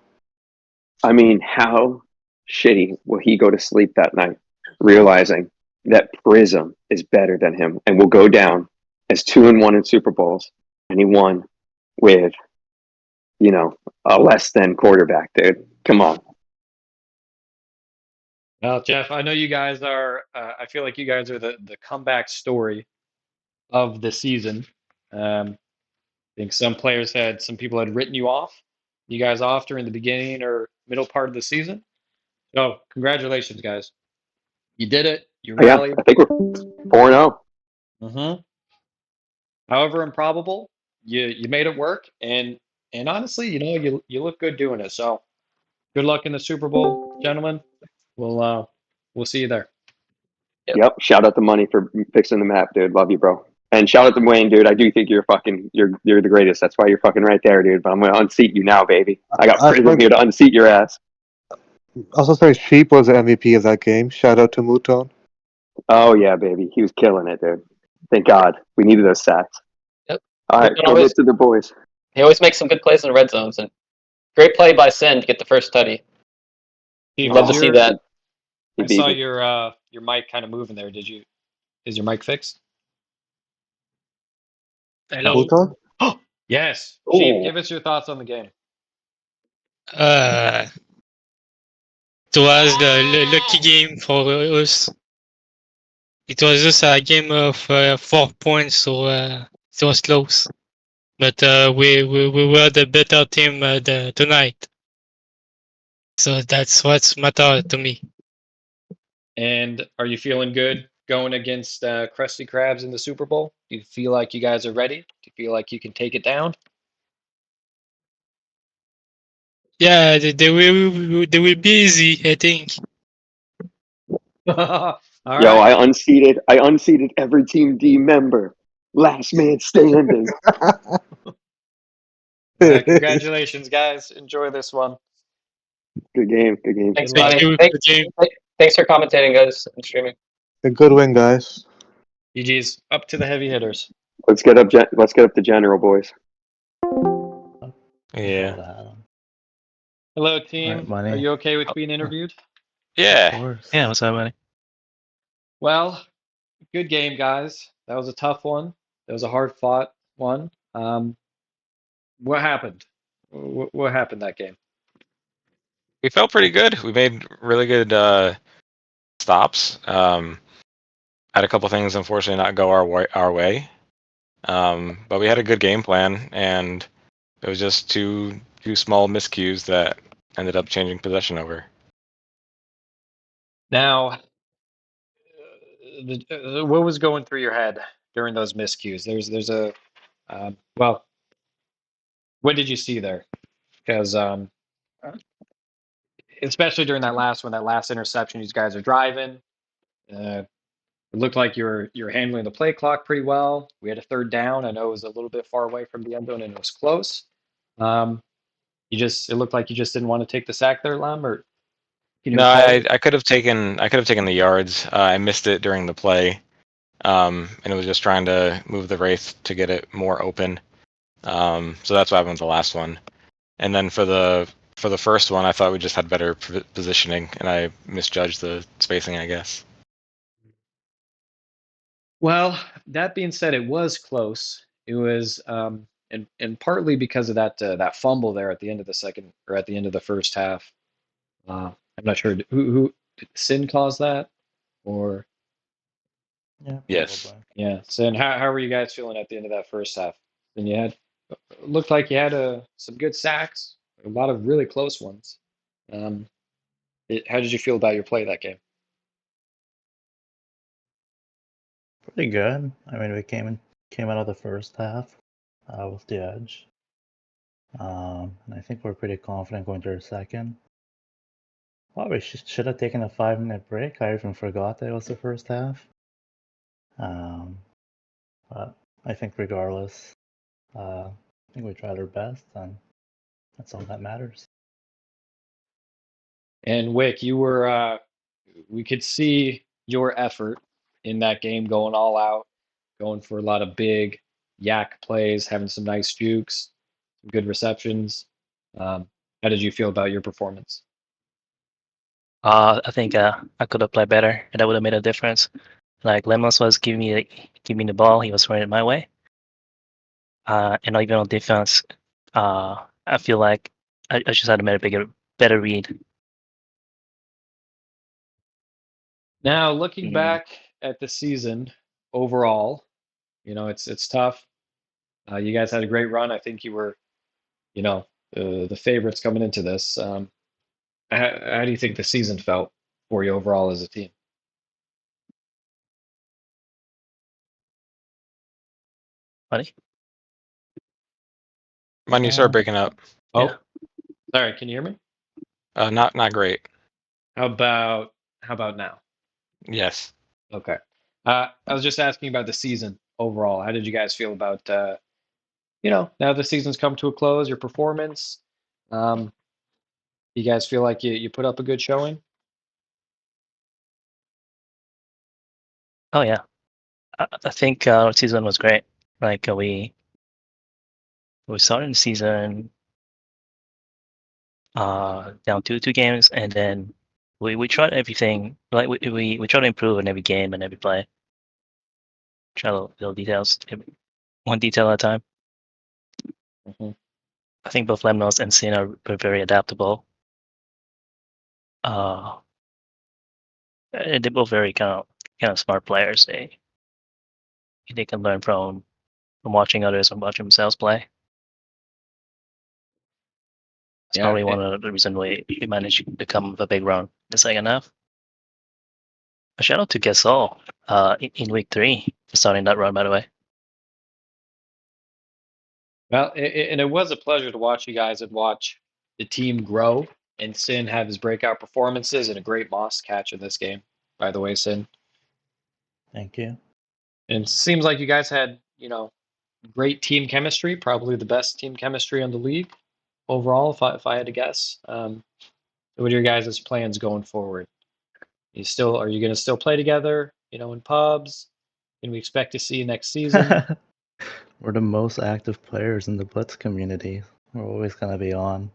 I mean, how shitty will he go to sleep that night, realizing that Prism is better than him and will go down as 2-1 in Super Bowls, and he won with, a less than quarterback, dude. Come on. Well, Jeff, I know you guys are. I feel like you guys are the comeback story of the season. I think some people had written you guys off during the beginning or middle part of the season. So, congratulations, guys. You did it. You Yeah, rallied. I think we're 4-0. Mm-hmm. However improbable, you made it work, and honestly, you look good doing it. So, good luck in the Super Bowl, gentlemen. We'll see you there. Yep. Shout out to Money for fixing the map, dude. Love you, bro. And shout out to Wayne, dude. I do think you're the greatest. That's why you're fucking right there, dude. But I'm gonna unseat you now, baby. I got I Prism heard, here to unseat your ass. also say Sheep was the MVP of that game. Shout out to Mouton. Oh yeah, baby. He was killing it, dude. Thank God. We needed those sacks. Yep. All right, go get to the boys. He always makes some good plays in the red zones, and great play by Sin to get the first tutty. Steve, Love to see that. He I beat saw me. your mic kind of moving there. Is your mic fixed? Hello. Mouton? Yes. Sheep, Oh, give us your thoughts on the game. Uh, it was the lucky game for us. It was just a game of 4 points, so it was close. But we were the better team tonight. So that's what's matter to me. And are you feeling good going against Krusty Krabs in the Super Bowl? Do you feel like you guys are ready? Do you feel like you can take it down? Yeah, they will be easy, I think. All Yo, right. I unseated every Team D member. Last man standing. Congratulations, guys. Enjoy this one. Good game. Good game. Good Thanks, luck. Thank buddy. you. Good game. Thanks for commentating, guys, and streaming. A good win, guys. GG's up to the heavy hitters. Let's get up. Let's get up the general, boys. Yeah. Hello, All right, team. money. Are you okay with being interviewed? Yeah. Of course. Yeah, what's up, buddy? Well, good game, guys. That was a tough one. That was a hard-fought one. What happened? What happened that game? We felt pretty good. We made really good stops. Had a couple things unfortunately not go our way. But we had a good game plan, and it was just two small miscues that ended up changing possession over. Now, what was going through your head during those miscues? There's a well, what did you see there? Because especially during that last one, that last interception, these guys are driving. It looked like you were handling the play clock pretty well. We had a third down. I know it was a little bit far away from the end zone and it was close. It looked like you just didn't want to take the sack there, Lem, or can you No, recall? I could have taken the yards. I missed it during the play, and it was just trying to move the wraith to get it more open. So that's what happened with the last one. And then for the first one, I thought we just had better positioning, and I misjudged the spacing, I guess. Well, that being said, it was close. It was, and partly because of that fumble there at the end of the second or at the end of the first half. I'm not sure who did Sin caused that, or Yeah. Yes. Probably. yeah. Sin, how were you guys feeling at the end of that first half? And you had looked like you had some good sacks, a lot of really close ones. Um, how did you feel about your play that game? Pretty good. I mean, we came out of the first half with the edge, and I think we're pretty confident going to the second. Well, we should have taken a 5-minute break. I even forgot that it was the first half. But I think regardless, I think we tried our best, and that's all that matters. And Wick, you were we could see your effort in that game going all out, going for a lot of big yak plays, having some nice jukes, some good receptions. How did you feel about your performance? I think I could have played better, and that would have made a difference. Like Lemos was giving me the ball, he was throwing it my way. And even on defense, I feel like I just had to make a better read. Now, looking back at the season overall, it's tough. You guys had a great run. I think you were, the favorites coming into this. How do you think the season felt for you overall as a team? Funny. Mind you start breaking up. Oh, Yeah. sorry. Can you hear me? Not great. How about now? Yes. Okay. I was just asking about the season overall. How did you guys feel about now the season's come to a close, your performance? You guys feel like you put up a good showing? Oh yeah. I think our season was great. Like we started the season down 2 games, and then we tried everything. Like we try to improve in every game and every play. Try little details, one detail at a time. Mhm. I think both Lemnos and Sin are very adaptable. They're both very kind of smart players. They can learn from watching others and watching themselves play. That's Yeah. probably one of the reasons we managed to become a big run in the second half. A shout out to Gasol in week 3 for starting that run, by the way. Well, and it was a pleasure to watch you guys and watch the team grow and Sin have his breakout performances and a great Moss catch in this game, by the way, Sin. Thank you. And it seems like you guys had, great team chemistry, probably the best team chemistry in the league overall, if I had to guess. What are your guys' plans going forward? Are you going to still play together, in pubs? Can we expect to see you next season? We're the most active players in the Blitz community. We're always gonna be on.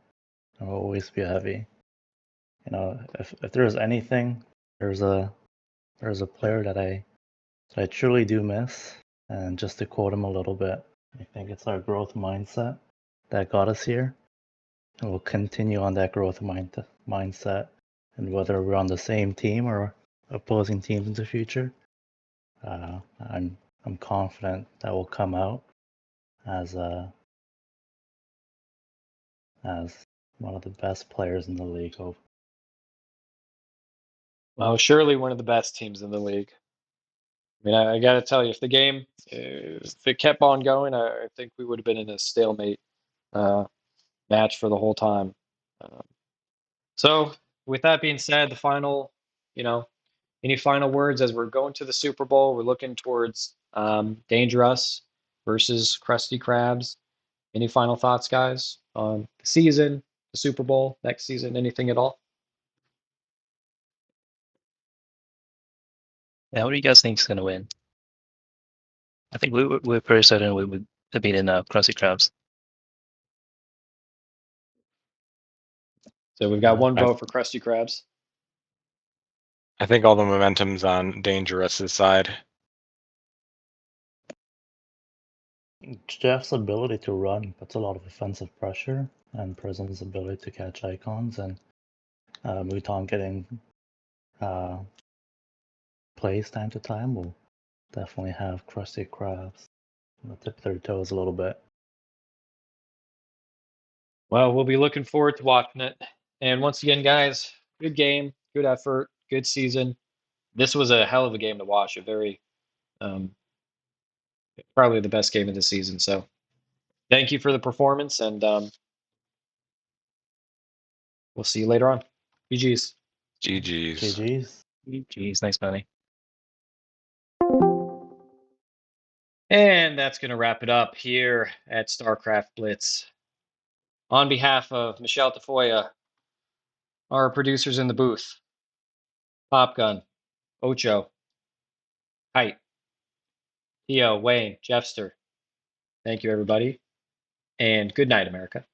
We'll always be heavy. If there's anything, there's a player that I truly do miss. And just to quote him a little bit, I think it's our growth mindset that got us here. And we'll continue on that growth mindset. And whether we're on the same team or opposing teams in the future, I'm confident that will come out as one of the best players in the league. Well, surely one of the best teams in the league. I mean, I got to tell you, if it kept on going, I think we would have been in a stalemate match for the whole time. So, with that being said, any final words as we're going to the Super Bowl? We're looking towards DangeRuss versus Krusty Krabs. Any final thoughts, guys, on the season, the Super Bowl, next season, anything at all? Yeah, what do you guys think is gonna win? I think we're pretty certain we would have beaten Krusty Krabs. So we've got one I, vote for Krusty Krabs. I think all the momentum's on DangeRuss's side. Jeff's ability to run puts a lot of offensive pressure, and Prism's ability to catch icons, and Mouton getting plays time to time will definitely have Krusty Krabs tip their toes a little bit. Well, we'll be looking forward to watching it. And once again, guys, good game, good effort, good season. This was a hell of a game to watch. A very, probably the best game of the season. So thank you for the performance, and we'll see you later on. GG's. GG's. GG's. Jeez, thanks, buddy. And that's going to wrap it up here at StarCraft Blitz. On behalf of Michelle Tafoya, our producers in the booth, Popgun, Ocho, Height, Theo, Wayne, Jeffster. Thank you, everybody. And good night, America.